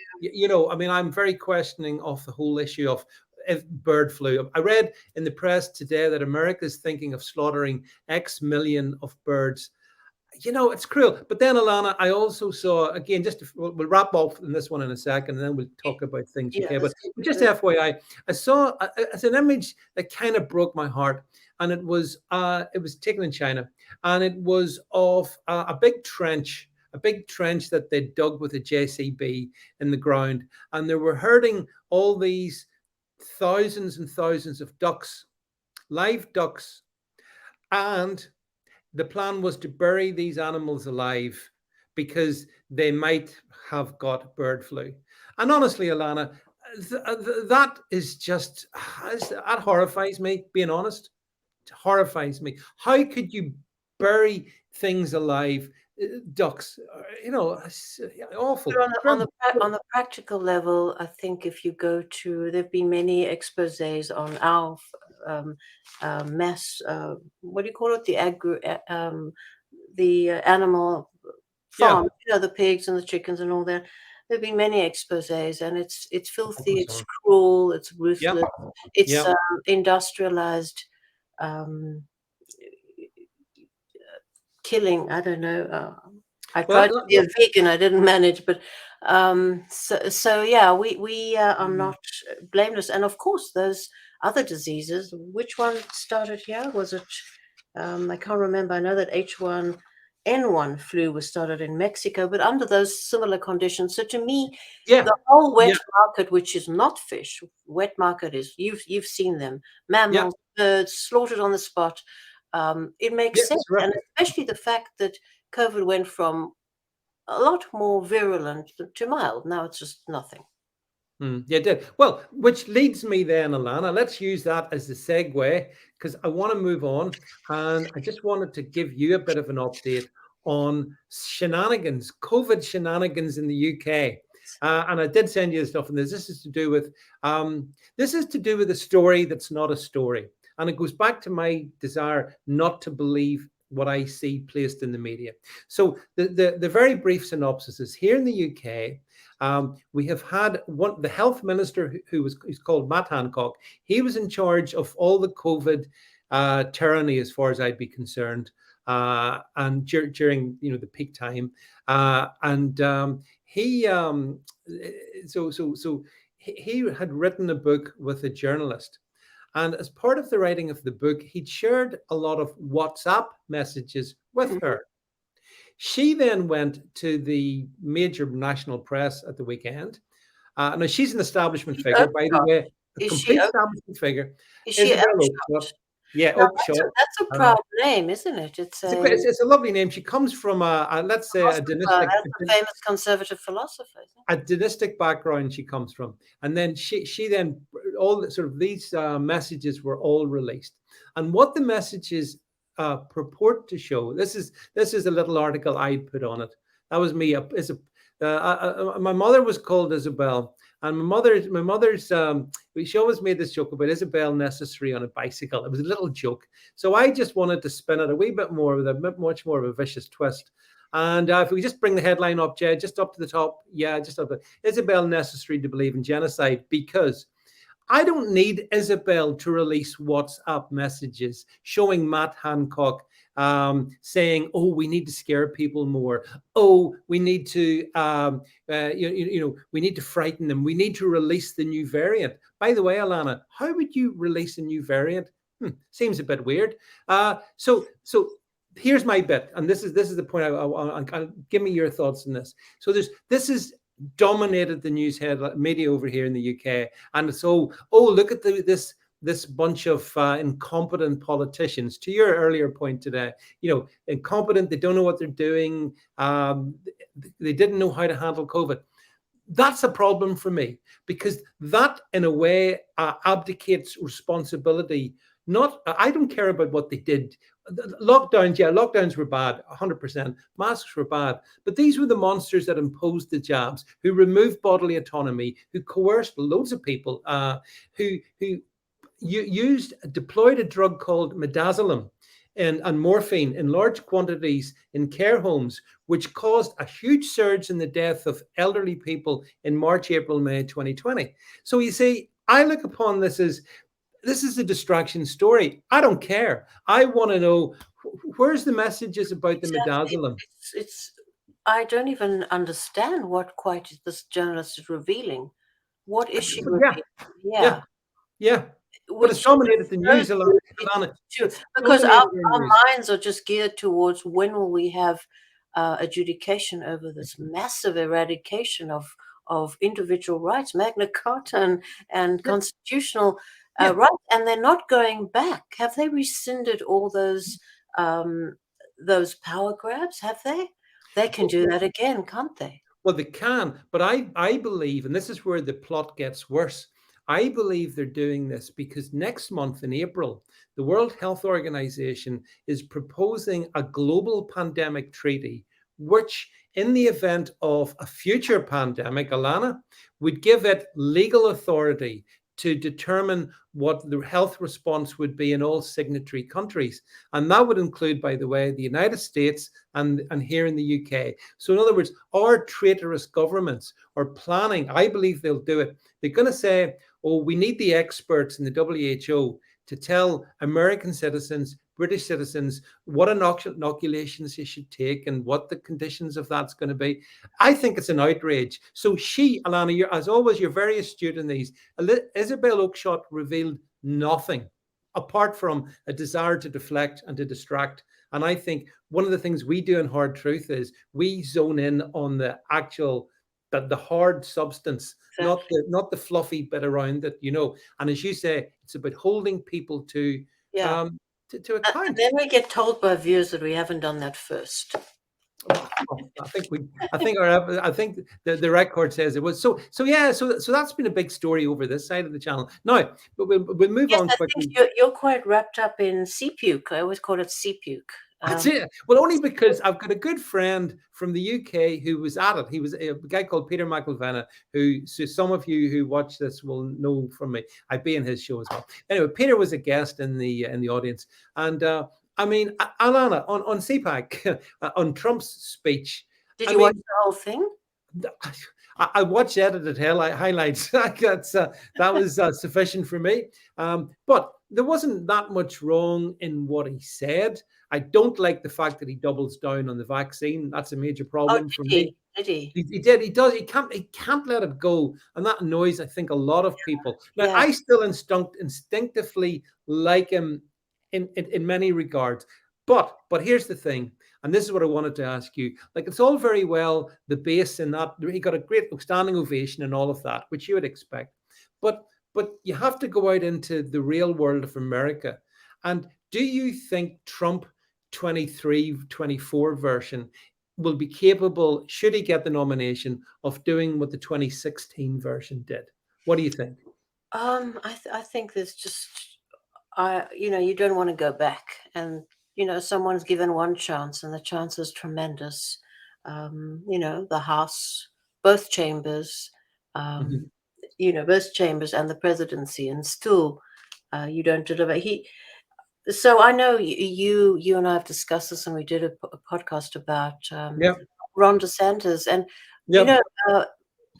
[SPEAKER 1] I mean, I'm very questioning of the whole issue of if bird flu. I read in the press today that America is thinking of slaughtering X million of birds. It's cruel. But then, Ilana, I also saw, again, we'll wrap off in this one in a second, and then we'll talk about things
[SPEAKER 2] Yeah,
[SPEAKER 1] UK. But just FYI, I saw it's an image that kind of broke my heart, and it was taken in China, and it was of a big trench that they dug with a JCB in the ground, and they were herding all these thousands and thousands of ducks, live ducks, and the plan was to bury these animals alive because they might have got bird flu. And honestly, Ilana, that is just, that horrifies me, being honest. It horrifies me. How could you bury things alive? Ducks, it's
[SPEAKER 2] But
[SPEAKER 1] awful.
[SPEAKER 2] on the practical level, I think if you go to, there've been many exposés on our mass, what do you call it? The animal
[SPEAKER 1] Yeah.
[SPEAKER 2] farm, the pigs and the chickens and all that. There've been many exposés, and it's filthy, it's cruel, it's
[SPEAKER 1] Yeah.
[SPEAKER 2] ruthless, it's
[SPEAKER 1] Yeah.
[SPEAKER 2] industrialized killing. I don't know. I tried to be a vegan. I didn't manage, but so yeah, we are not blameless. And of course, those other diseases. Which one started here? Was it? I can't remember. I know that H1N1 flu was started in Mexico, but under those similar conditions. So to me, the whole wet market, which is not fish, wet market is you've seen them, mammals, birds slaughtered on the spot. It makes sense, and especially the fact that COVID went from a lot more virulent to mild. Now it's just nothing.
[SPEAKER 1] Yeah, it did. Well, which leads me then, Ilana. Let's use that as the segue because I want to move on. And I just wanted to give you a bit of an update on shenanigans, COVID shenanigans in the UK. And I did send you the stuff, and this is to do with a story that's not a story. And it goes back to my desire not to believe what I see placed in the media. So the very brief synopsis is here in the UK. We have had the health minister who's called Matt Hancock. He was in charge of all the COVID tyranny, as far as I'd be concerned, and during the peak time. He had written a book with a journalist. And as part of the writing of the book, he'd shared a lot of WhatsApp messages with her. She then went to the major national press at the weekend. Now, she's an establishment figure, by the way, a complete establishment figure.
[SPEAKER 2] Is she Oakshott?
[SPEAKER 1] Yeah, Oakshott.
[SPEAKER 2] That's a proud name, isn't it?
[SPEAKER 1] It's a lovely name. She comes from let's say a dynastic,
[SPEAKER 2] famous conservative philosopher.
[SPEAKER 1] A dynastic background she comes from, and then she then all sort of these messages were all released, and what the messages purport to show. This is a little article I put on it. That was me. My mother was called Isabel, and my mother's she always made this joke about Isabel necessary on a bicycle. It was a little joke, so I just wanted to spin it a wee bit more with much more of a vicious twist. And if we just bring the headline up, Jed, just up to the top, just up. Isabel necessary to believe in genocide, because I don't need Isabel to release WhatsApp messages showing Matt Hancock saying, "Oh, we need to scare people more. Oh, we need to, we need to frighten them. We need to release the new variant." By the way, Ilana, how would you release a new variant? Seems a bit weird. So here's my bit, and this is the point. I'll give me your thoughts on this. So this is dominated the news media over here in the UK, and so look at this bunch of incompetent politicians. To your earlier point today, incompetent. They don't know what they're doing. They didn't know how to handle COVID. That's a problem for me, because that in a way abdicates responsibility. I don't care about what they did. Lockdowns were bad, 100%. Masks were bad, but these were the monsters that imposed the jabs, who removed bodily autonomy, who coerced loads of people, who deployed a drug called midazolam and morphine in large quantities in care homes, which caused a huge surge in the death of elderly people in March, April, May 2020. So you see, I look upon this as this is a distraction story. I don't care. I want to know where's the messages about the
[SPEAKER 2] Exactly.
[SPEAKER 1] midazolam.
[SPEAKER 2] It's I don't even understand what quite this journalist is revealing. What is she
[SPEAKER 1] But yeah,
[SPEAKER 2] revealing?
[SPEAKER 1] yeah,
[SPEAKER 2] Yeah,
[SPEAKER 1] yeah. But it's
[SPEAKER 2] which
[SPEAKER 1] dominated the
[SPEAKER 2] shows
[SPEAKER 1] news, Alana.
[SPEAKER 2] you
[SPEAKER 1] Alana.
[SPEAKER 2] too,
[SPEAKER 1] It's
[SPEAKER 2] because
[SPEAKER 1] dominated our
[SPEAKER 2] our
[SPEAKER 1] news.
[SPEAKER 2] minds are just geared towards when will we have adjudication over this massive eradication of individual rights, Magna Carta and
[SPEAKER 1] Yeah,
[SPEAKER 2] constitutional
[SPEAKER 1] yeah.
[SPEAKER 2] rights, and they're not going back. Have they rescinded all those power grabs? Have they? They can do that again, can't they?
[SPEAKER 1] Well, they can, but I believe, and this is where the plot gets worse. I believe they're doing this because next month in April, the World Health Organization is proposing a global pandemic treaty, which, in the event of a future pandemic, Alana, would give it legal authority to determine what the health response would be in all signatory countries. And that would include, by the way, the United States and here in the UK. So, in other words, our traitorous governments are planning, I believe they'll do it. They're going to say, oh, we need the experts in the WHO to tell American citizens, British citizens, what inoculations they should take and what the conditions of that's going to be. I think it's an outrage. So she, Alana, as always, you're very astute in these. Isabel Oakeshott revealed nothing apart from a desire to deflect and to distract. And I think one of the things we do in Hard Truth is we zone in on the actual the hard substance,
[SPEAKER 2] Exactly.
[SPEAKER 1] not the fluffy bit around it, you know. And as you say, it's about holding people
[SPEAKER 2] Yeah.
[SPEAKER 1] um to
[SPEAKER 2] And
[SPEAKER 1] account.
[SPEAKER 2] then we get told by viewers that we haven't done that first.
[SPEAKER 1] Well, I think the record says it was so yeah so that's been a big story over this side of the channel now, but we'll move
[SPEAKER 2] Yes,
[SPEAKER 1] on
[SPEAKER 2] I think
[SPEAKER 1] quickly.
[SPEAKER 2] you're quite wrapped up in sea puke. I always call it sea puke.
[SPEAKER 1] That's it. Well, only because I've got a good friend from the UK who was at it. He was a guy called Peter McIlvenna, who so some of you who watch this will know from me. I'd be in his show as well. Anyway, Peter was a guest in the audience, and I mean, Alana on CPAC on Trump's speech.
[SPEAKER 2] Did
[SPEAKER 1] I
[SPEAKER 2] you watch
[SPEAKER 1] mean,
[SPEAKER 2] the whole thing?
[SPEAKER 1] I watched edited highlights. That was sufficient for me. But there wasn't that much wrong in what he said. I don't like the fact that he doubles down on the vaccine. That's a major
[SPEAKER 2] Oh,
[SPEAKER 1] problem
[SPEAKER 2] did
[SPEAKER 1] for me.
[SPEAKER 2] he? Did he?
[SPEAKER 1] He did. He does. He can't let it go, and that annoys, I think, a lot of people. Now,
[SPEAKER 2] Yeah.
[SPEAKER 1] I still instinctively like him in many regards. But here's the thing, and this is what I wanted to ask you. Like, it's all very well the base in that he got a great standing ovation and all of that, which you would expect. But you have to go out into the real world of America. And do you think Trump 23, 24 version will be capable, should he get the nomination, of doing what the 2016 version did? What do you think?
[SPEAKER 2] I think there's just you don't want to go back, and someone's given one chance, and the chance is tremendous. The House, both chambers,
[SPEAKER 1] Mhm.
[SPEAKER 2] um, both chambers, and the presidency, and still you don't deliver. So I know you and I have discussed this, and we did a podcast about
[SPEAKER 1] Yeah.
[SPEAKER 2] Ron DeSantis, and you
[SPEAKER 1] Yeah.
[SPEAKER 2] know, uh,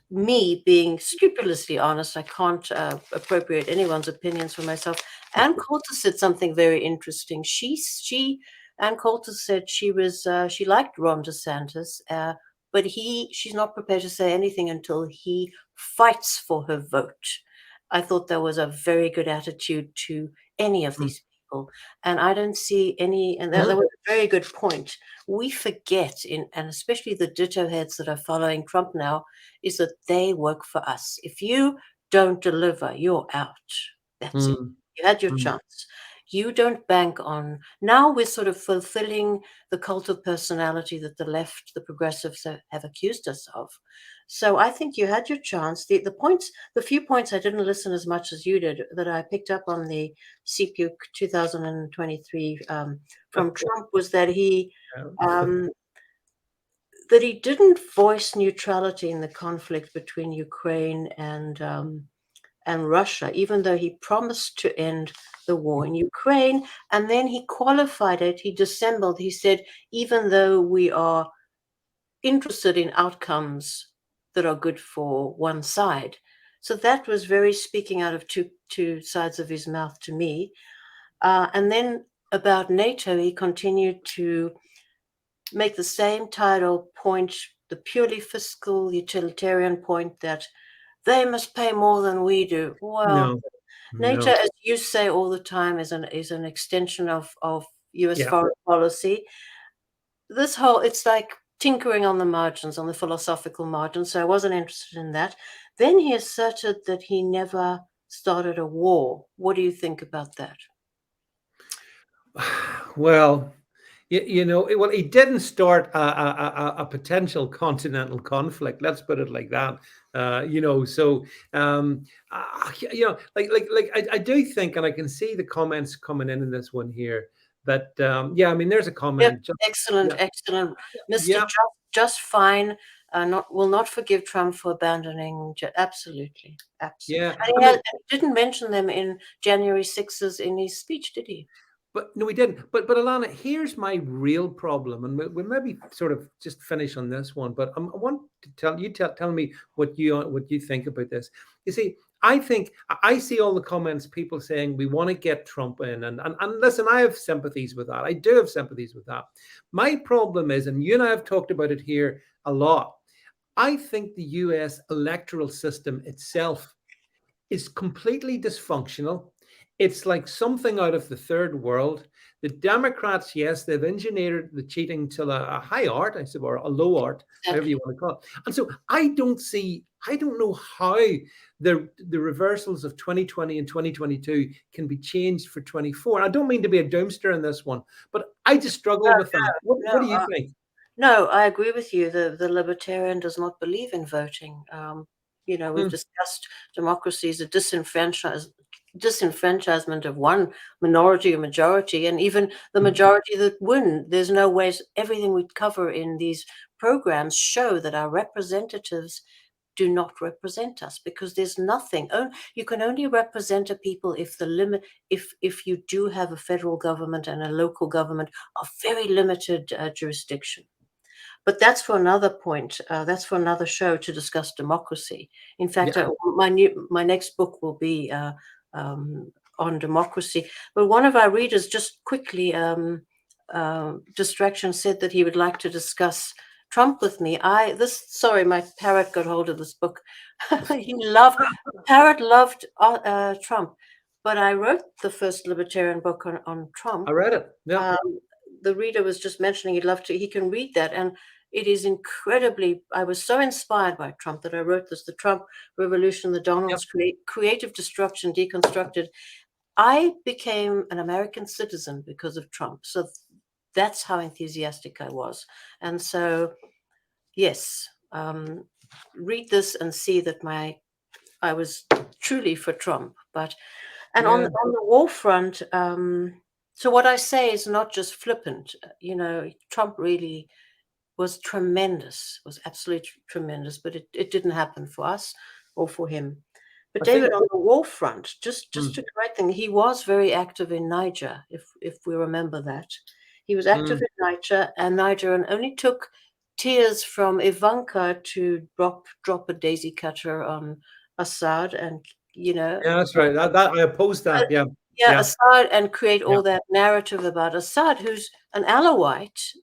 [SPEAKER 2] me being scrupulously honest, I can't appropriate anyone's opinions for myself. Ann Coulter said something very interesting. Ann Coulter said she liked Ron DeSantis, but she's not prepared to say anything until he fights for her vote. I thought that was a very good attitude to any of
[SPEAKER 1] Mm.
[SPEAKER 2] these people, and I don't see any. And that
[SPEAKER 1] Mhm.
[SPEAKER 2] was a very good point. We forget, and especially the ditto heads that are following Trump now, is that they work for us. If you don't deliver, you're out. That's it.
[SPEAKER 1] Mm.
[SPEAKER 2] You had your
[SPEAKER 1] Mm.
[SPEAKER 2] chance. You don't bank on. Now we're sort of fulfilling the cult of personality that the left, the progressives have accused us of. So I think you had your chance. The few points I didn't listen as much as you did that I picked up on the CPUC 2023 from Trump was
[SPEAKER 1] Yeah.
[SPEAKER 2] um, that he didn't voice neutrality in the conflict between Ukraine and Russia, even though he promised to end the war in Ukraine. And then he qualified it, he dissembled, he said, even though we are interested in outcomes that are good for one side. So that was very speaking out of two sides of his mouth to me. And then about NATO, he continued to make the same title point, the purely fiscal utilitarian point that they must pay more than we do. Well,
[SPEAKER 1] No,
[SPEAKER 2] NATO,
[SPEAKER 1] no.
[SPEAKER 2] as you say all the time, is an extension of US
[SPEAKER 1] Yeah.
[SPEAKER 2] foreign policy. This whole, it's like tinkering on the margins, on the philosophical margins. So I wasn't interested in that. Then he asserted that he never started a war. What do you think about that?
[SPEAKER 1] Well, well, he didn't start a potential continental conflict. Let's put it like that. So I do think, and I can see the comments coming in this one here. That yeah, I mean, there's a
[SPEAKER 2] Yep,
[SPEAKER 1] comment. Just,
[SPEAKER 2] excellent,
[SPEAKER 1] yeah,
[SPEAKER 2] excellent. Mr.
[SPEAKER 1] yeah,
[SPEAKER 2] Just fine. Not will not forgive Trump for abandoning. Absolutely, absolutely.
[SPEAKER 1] yeah.
[SPEAKER 2] And
[SPEAKER 1] I
[SPEAKER 2] he,
[SPEAKER 1] mean,
[SPEAKER 2] he didn't mention them in January 6th in his speech, did he?
[SPEAKER 1] but no, we didn't. But Alana, here's my real problem, and we'll maybe sort of just finish on this one. But I want to tell me what you think about this. You see, I think I see all the comments, people saying we want to get Trump in, and listen, I have sympathies with that. I do have sympathies with that. My problem is, and you and I have talked about it here a lot. I think the U.S. electoral system itself is completely dysfunctional. It's like something out of the third world. The Democrats, yes, they've engineered the cheating to a high art, I suppose, or a low art, however you
[SPEAKER 2] Exactly.
[SPEAKER 1] want to call it. And so I don't know how the reversals of 2020 and 2022 can be changed for 24. I don't mean to be a doomster in this one, but I just struggle with that. What
[SPEAKER 2] No,
[SPEAKER 1] do you think?
[SPEAKER 2] no, I agree with you. The libertarian does not believe in voting. We've
[SPEAKER 1] Hmm.
[SPEAKER 2] discussed democracy is a disenfranchisement of one minority or majority, and even the
[SPEAKER 1] Hmm.
[SPEAKER 2] majority that win. There's no ways. Everything we cover in these programs show that our representatives do not represent us because there's nothing. You can only represent a people if the limit, if you do have a federal government and a local government of very limited jurisdiction. But that's for another point. That's for another show to discuss democracy. In fact,
[SPEAKER 1] Yeah,
[SPEAKER 2] my next book will be on democracy. But one of our readers just quickly, distraction, said that he would like to discuss Trump with me. Sorry, my parrot got hold of this book. Parrot loved Trump, but I wrote the first libertarian book on Trump.
[SPEAKER 1] I read it. Yeah,
[SPEAKER 2] The reader was just mentioning he can read that. And it is incredibly, I was so inspired by Trump that I wrote this, The Trump Revolution, the
[SPEAKER 1] yeah,
[SPEAKER 2] Donald's Creative Destruction Deconstructed. I became an American citizen because of Trump. So that's how enthusiastic I was. And so, yes, read this and see that I was truly for Trump. And on
[SPEAKER 1] yeah,
[SPEAKER 2] the war front, so what I say is not just flippant. Trump really was tremendous, was absolutely tremendous, but it didn't happen for us or for him. But
[SPEAKER 1] I think.
[SPEAKER 2] David, on the war front, just
[SPEAKER 1] Hmm,
[SPEAKER 2] to correct thing, he was very active in Niger, if we remember that. He was active
[SPEAKER 1] hmm.
[SPEAKER 2] in Niger, and only took tears from Ivanka to drop a daisy cutter on Assad, and you know,
[SPEAKER 1] Yeah, that's right. That I oppose
[SPEAKER 2] uh,
[SPEAKER 1] that. Yeah,
[SPEAKER 2] yeah,
[SPEAKER 1] yeah,
[SPEAKER 2] Assad, and create
[SPEAKER 1] yeah.
[SPEAKER 2] all that narrative about Assad, who's an Alawite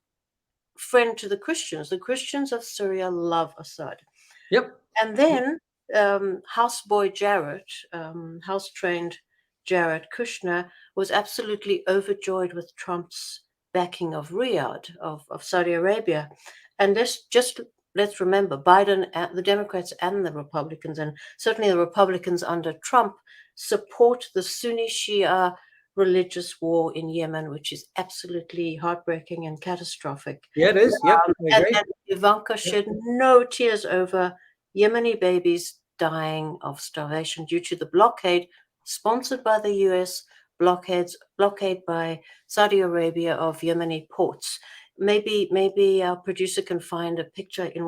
[SPEAKER 2] friend to the Christians. The Christians of Syria love Assad.
[SPEAKER 1] Yep.
[SPEAKER 2] And then houseboy Jared, house trained Jared Kushner, was absolutely overjoyed with Trump's backing of Riyadh, of Saudi Arabia. And let's remember Biden, the Democrats and the Republicans, and certainly the Republicans under Trump, support the Sunni Shia religious war in Yemen, which is absolutely heartbreaking and catastrophic.
[SPEAKER 1] Yeah, it is. Yep, I agree.
[SPEAKER 2] And Ivanka
[SPEAKER 1] Yep.
[SPEAKER 2] shed no tears over Yemeni babies dying of starvation due to the blockade sponsored by the US, blockade by Saudi Arabia of Yemeni ports. Maybe our producer can find a picture in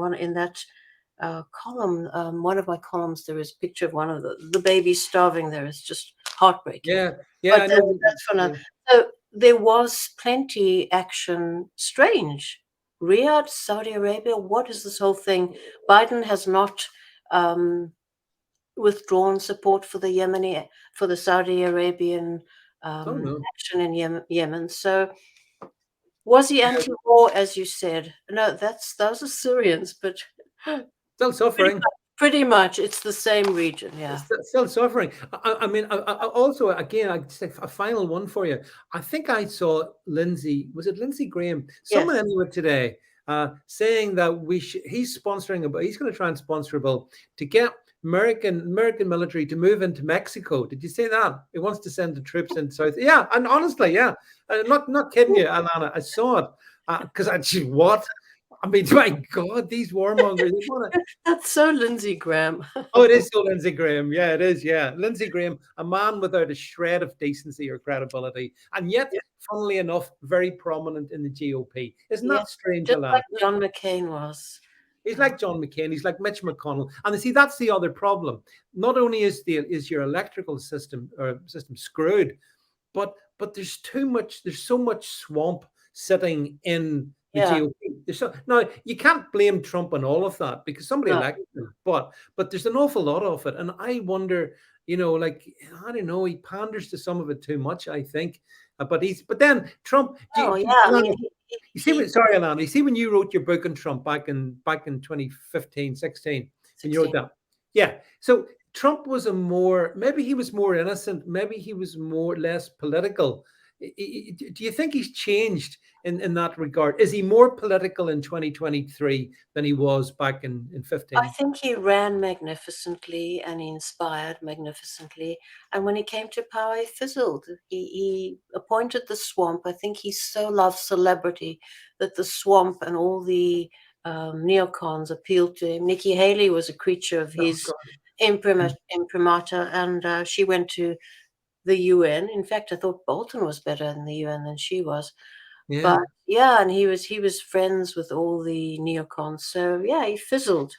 [SPEAKER 2] column. One of my columns, there is a picture of one of the babies starving there. It's just heartbreaking.
[SPEAKER 1] Yeah, yeah,
[SPEAKER 2] But
[SPEAKER 1] I know.
[SPEAKER 2] that's for now.
[SPEAKER 1] Yeah.
[SPEAKER 2] So there was plenty action. Strange. Riyadh, Saudi Arabia. What is this whole thing? Biden has not withdrawn support for the Yemeni, for the Saudi Arabian
[SPEAKER 1] Oh no.
[SPEAKER 2] action in Yemen. So was he
[SPEAKER 1] Yeah,
[SPEAKER 2] anti-war, as you said? No, those are Syrians, but
[SPEAKER 1] still suffering.
[SPEAKER 2] pretty much it's the same region. Yeah.
[SPEAKER 1] Still suffering. I mean, I also, again, I just a final one for you. I think I saw Lindsey, was it Lindsey Graham?
[SPEAKER 2] Yes.
[SPEAKER 1] Someone anyway today saying that he's sponsoring he's going to try and sponsor a bill to get American military to move into Mexico. Did you say that? He wants to send the troops in South. Yeah, and honestly, yeah, not kidding you, Alana. I saw it because I just what. I mean, my God, these warmongers. They want to.
[SPEAKER 2] That's so Lindsey Graham.
[SPEAKER 1] Oh, it is so Lindsey Graham. Yeah, it is. Yeah. Lindsey Graham, a man without a shred of decency or credibility, and yet,
[SPEAKER 2] Yeah.
[SPEAKER 1] funnily enough, very prominent in the GOP. Isn't
[SPEAKER 2] Yeah.
[SPEAKER 1] that strange,
[SPEAKER 2] Just
[SPEAKER 1] Alana?
[SPEAKER 2] like John McCain was.
[SPEAKER 1] He's like John McCain. He's like Mitch McConnell. And you see, that's the other problem. Not only is your electrical system or system screwed, but there's so much swamp sitting in the
[SPEAKER 2] Yeah.
[SPEAKER 1] GOP. Now you can't blame Trump on all of that because somebody
[SPEAKER 2] No.
[SPEAKER 1] elected him, but there's an awful lot of it. And I wonder, like I don't know, he panders to some of it too much, I think. But then Trump,
[SPEAKER 2] Oh, yeah. I mean,
[SPEAKER 1] you see sorry, Alana, you see when you wrote your book on Trump back in 2015, 16, when you wrote
[SPEAKER 2] 16.
[SPEAKER 1] that. Yeah. So Trump was maybe he was more innocent, maybe he was less political. Do you think he's changed in that regard? Is he more political in 2023 than he was back in
[SPEAKER 2] I
[SPEAKER 1] 15?
[SPEAKER 2] think he ran magnificently and he inspired magnificently. And when he came to power, he fizzled. He appointed the swamp. I think he so loved celebrity that the swamp and all the neocons appealed to him. Nikki Haley was a creature of
[SPEAKER 1] Oh
[SPEAKER 2] his
[SPEAKER 1] God.
[SPEAKER 2] imprimatur, and she went to the UN. In fact, I thought Bolton was better in the UN than she was.
[SPEAKER 1] Yeah.
[SPEAKER 2] But yeah, and he was friends with all the neocons. So yeah, he fizzled.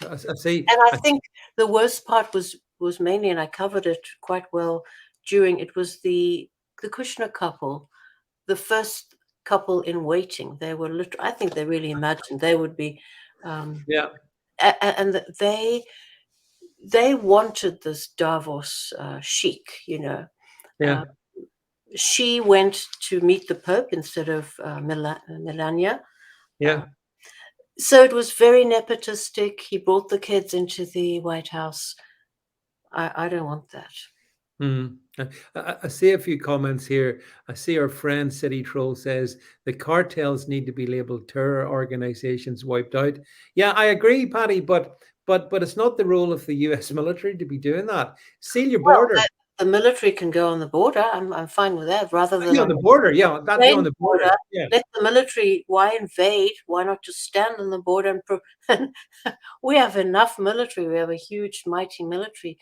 [SPEAKER 1] I see.
[SPEAKER 2] And I think the worst part was mainly, and I covered it quite well during it was the Kushner couple, the first couple in waiting. They were I think they really imagined they would be,
[SPEAKER 1] Yeah.
[SPEAKER 2] and they wanted this Davos chic,
[SPEAKER 1] Yeah.
[SPEAKER 2] She went to meet the Pope instead of Melania.
[SPEAKER 1] Yeah.
[SPEAKER 2] So it was very nepotistic. He brought the kids into the White House. I don't want that.
[SPEAKER 1] Mm. I see a few comments here. I see our friend City Troll says the cartels need to be labeled terror organizations wiped out. Yeah, I agree, Patty, but it's not the role of the US military to be doing that. Seal your
[SPEAKER 2] Well,
[SPEAKER 1] border.
[SPEAKER 2] the military can go on the border. I'm fine with that. Rather than
[SPEAKER 1] Yeah, on
[SPEAKER 2] on
[SPEAKER 1] the border. Yeah, that
[SPEAKER 2] the
[SPEAKER 1] on the border.
[SPEAKER 2] border,
[SPEAKER 1] Yeah.
[SPEAKER 2] let the military. Why invade? Why not just stand on the border and we have enough military. We have a huge, mighty military.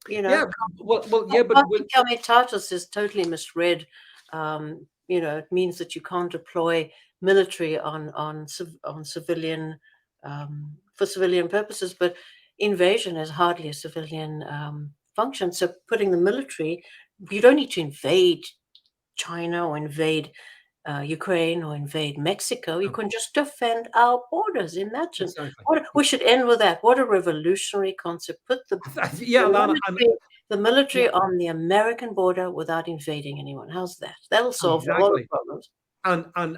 [SPEAKER 1] Yeah. Well, yeah, but
[SPEAKER 2] Comitatus is totally misread. It means that you can't deploy military on civilian for civilian purposes, but invasion is hardly a civilian function. So putting the military, you don't need to invade China or invade Ukraine or invade Mexico. You can just defend our borders. Imagine
[SPEAKER 1] exactly.
[SPEAKER 2] we should end with that. What a revolutionary concept! Put
[SPEAKER 1] Yeah, Lana,
[SPEAKER 2] the military on the American border without invading anyone. How's that? That'll solve a lot of
[SPEAKER 1] exactly.
[SPEAKER 2] problems.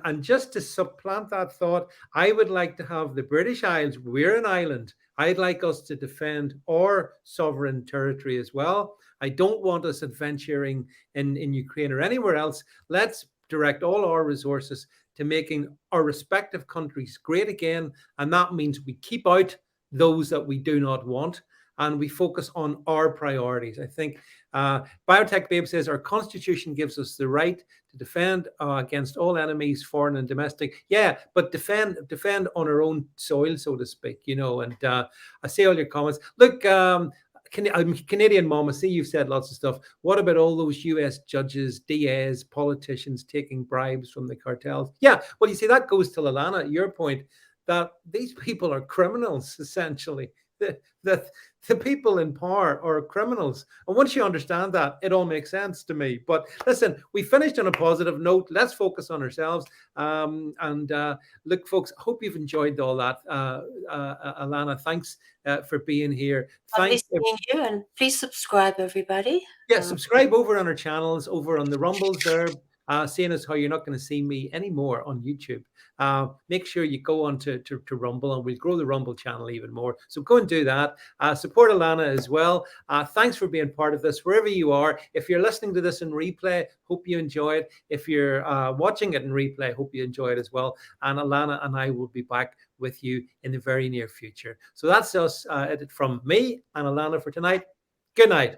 [SPEAKER 1] And just to supplant that thought, I would like to have the British Isles. We're an island. I'd like us to defend our sovereign territory as well. I don't want us adventuring in Ukraine or anywhere else. Let's direct all our resources to making our respective countries great again. And that means we keep out those that we do not want and we focus on our priorities. I think Biotech Babe says our constitution gives us the right to defend against all enemies, foreign and domestic. Yeah, but defend on our own soil, so to speak. And I see all your comments. Look, Canadian mom, I see you've said lots of stuff. What about all those US judges, DAs, politicians taking bribes from the cartels? Yeah, well, you see, that goes to Alana, your point that these people are criminals, essentially. That the people in power are criminals. And once you understand that, it all makes sense to me. But listen, we finished on a positive note. Let's focus on ourselves. And look, folks, I hope you've enjoyed all that. Ilana, thanks for being here.
[SPEAKER 2] Lovely
[SPEAKER 1] Thanks.
[SPEAKER 2] seeing you, and please subscribe, everybody.
[SPEAKER 1] Yeah, subscribe over on our channels, over on the Rumbles there. Seeing as how you're not going to see me anymore on YouTube. Make sure you go on to Rumble, and we'll grow the Rumble channel even more. So go and do that. Support Ilana as well. Thanks for being part of this, wherever you are. If you're listening to this in replay, hope you enjoy it. If you're watching it in replay, hope you enjoy it as well. And Ilana and I will be back with you in the very near future. So that's us from me and Ilana for tonight. Good night.